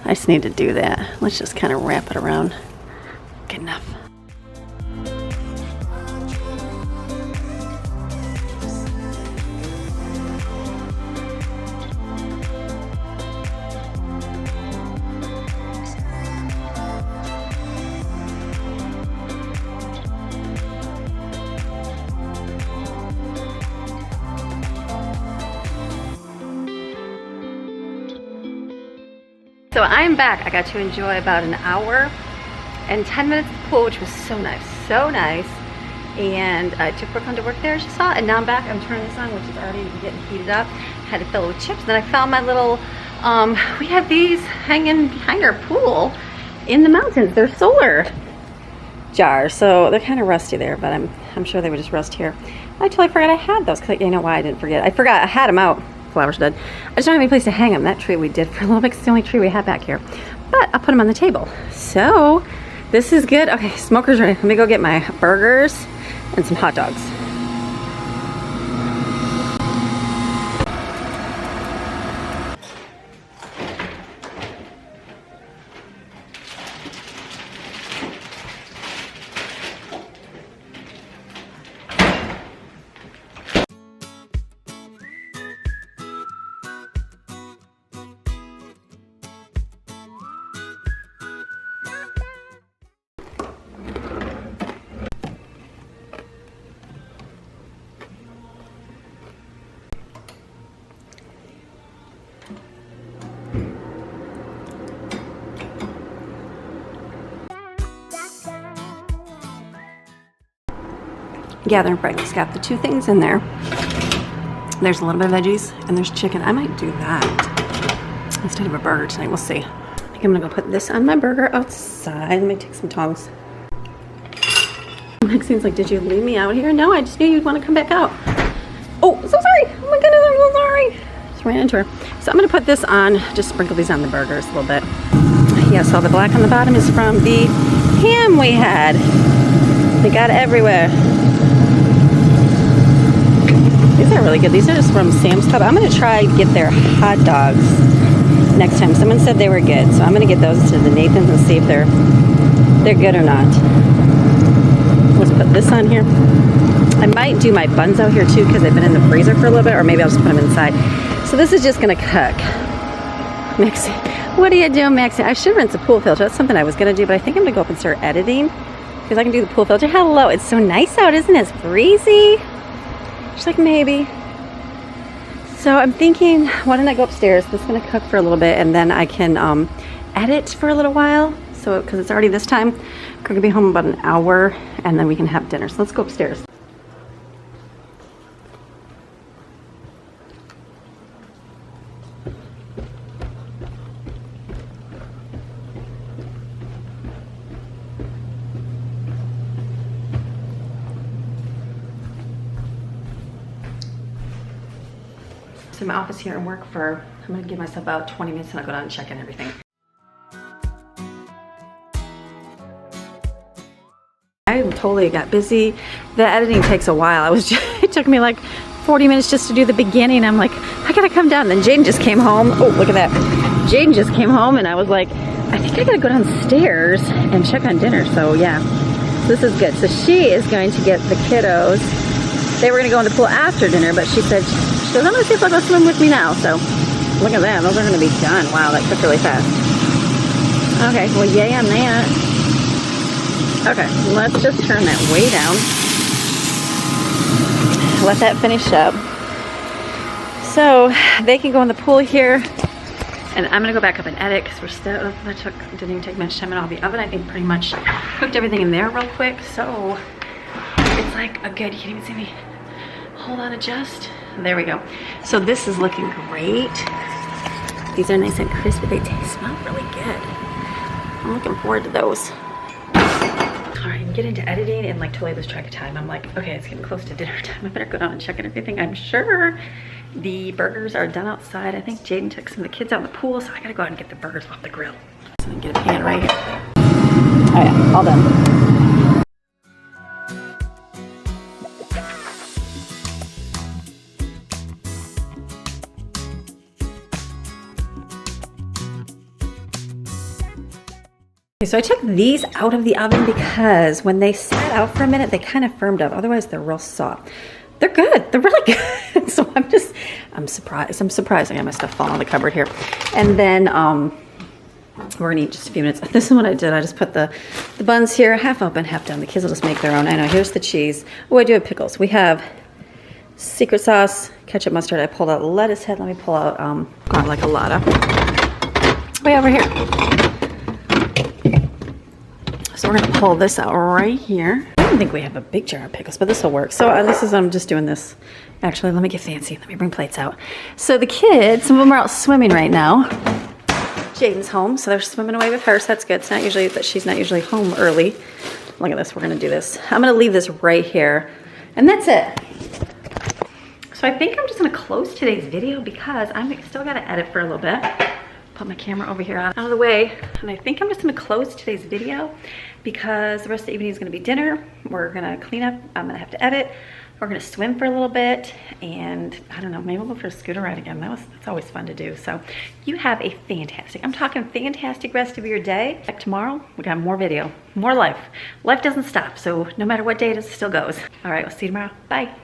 I just need to do that. Let's just kind of wrap it around. Good enough. So I'm back. I got to enjoy about an hour and 10 minutes at the pool, which was so nice, so nice. And I took Brooklyn to work there, as you saw, and now I'm back. I'm turning this on, which is already getting heated up. Had to fill it with chips. Then I found my little, we have these hanging behind our pool in the mountains. They're solar jars, so they're kind of rusty there, but I'm sure they would just rust here. I totally forgot I had those, because you know why I didn't forget? I forgot I had them out. Flowers dead. I just don't have any place to hang them. That tree we did for a little bit. It's the only tree we have back here. But I'll put them on the table. So this is good. Okay, smoker's ready. Let me go get my burgers and some hot dogs. Gathering breakfast. Got the two things in there. There's a little bit of veggies and there's chicken. I might do that instead of a burger tonight. We'll see. I think I'm gonna go put this on my burger outside. Let me take some tongs. Maxine's like, did you leave me out here? No, I just knew you'd want to come back out. Oh, so sorry. Oh my goodness, I'm so sorry. Just ran into her. So I'm gonna put this on, just sprinkle these on the burgers a little bit. Yeah, so the black on the bottom is from the ham we had. They got it everywhere. These are really good. These are just from Sam's Club. I'm going to try to get their hot dogs next time. Someone said they were good, so I'm going to get those to the Nathan's and see if they're good or not. Let's put this on here. I might do my buns out here too because they've been in the freezer for a little bit, or maybe I'll just put them inside. So this is just going to cook. Maxie, what are you doing, Maxie? I should rinse the pool filter. That's something I was going to do, but I think I'm going to go up and start editing because I can do the pool filter. Hello, it's so nice out, isn't it? It's breezy. She's like, maybe. So I'm thinking, why don't I go upstairs? This is going to cook for a little bit, and then I can edit for a little while. So, because it's already this time, we're going to be home about an hour, and then we can have dinner. So let's go upstairs. In my office here and work for, I'm going to give myself about 20 minutes and I'll go down and check in everything. I totally got busy. The editing takes a while. It took me like 40 minutes just to do the beginning. I'm like, I gotta come down. Then Jaden just came home. Oh, look at that. Jaden just came home and I was like, I think I gotta go downstairs and check on dinner. So yeah, this is good. So she is going to get the kiddos. They were gonna go in the pool after dinner, but she said, so I'm gonna see if I'll go swim with me now. So look at that, those are gonna be done. Wow, that cooked really fast. Okay, well yay on that. Okay, let's just turn that way down. Let that finish up. So they can go in the pool here. And I'm gonna go back up and edit because we're still, didn't even take much time out of the oven. I think pretty much cooked everything in there real quick. So it's like a good, you can't even see me. Hold on, adjust. There we go. So this is looking great. These are nice and crispy. They smell really good. I'm looking forward to those. All right, get into editing and like totally lose track of time. I'm like, okay, it's getting close to dinner time. I better go down and check on everything. I'm sure the burgers are done outside. I think Jaden took some of the kids out in the pool, so I gotta go out and get the burgers off the grill. So then get a pan right here. Oh yeah, all done. So I took these out of the oven because when they sat out for a minute, they kind of firmed up. Otherwise, they're real soft. They're good. They're really good. So I'm surprised. I'm surprised. I got my stuff falling on the cupboard here. And then we're gonna eat just a few minutes. This is what I did. I just put the buns here, half open, half done. The kids will just make their own. I know. Here's the cheese. Oh, I do have pickles. We have secret sauce, ketchup, mustard. I pulled out lettuce head. Let me pull out guacamole. way over here. So we're gonna pull this out right here. I don't think we have a big jar of pickles, but this will work. So I'm just doing this. Actually, let me get fancy. Let me bring plates out. So the kids, some of them are out swimming right now. Jaden's home, so they're swimming away with her, so that's good. It's not usually that she's not usually home early. Look at this, we're gonna do this. I'm gonna leave this right here, and that's it. So I think I'm just gonna close today's video because I'm still gotta edit for a little bit. Put my camera over here out of the way, and I think I'm just gonna close today's video because the rest of the evening is gonna be dinner. We're gonna clean up, I'm gonna have to edit. We're gonna swim for a little bit, and I don't know, maybe we'll go for a scooter ride again. That's always fun to do. So you have a fantastic, I'm talking fantastic rest of your day. Like tomorrow, we got more video, more life. Life doesn't stop, so no matter what day it is, it still goes. All right, we'll see you tomorrow. Bye.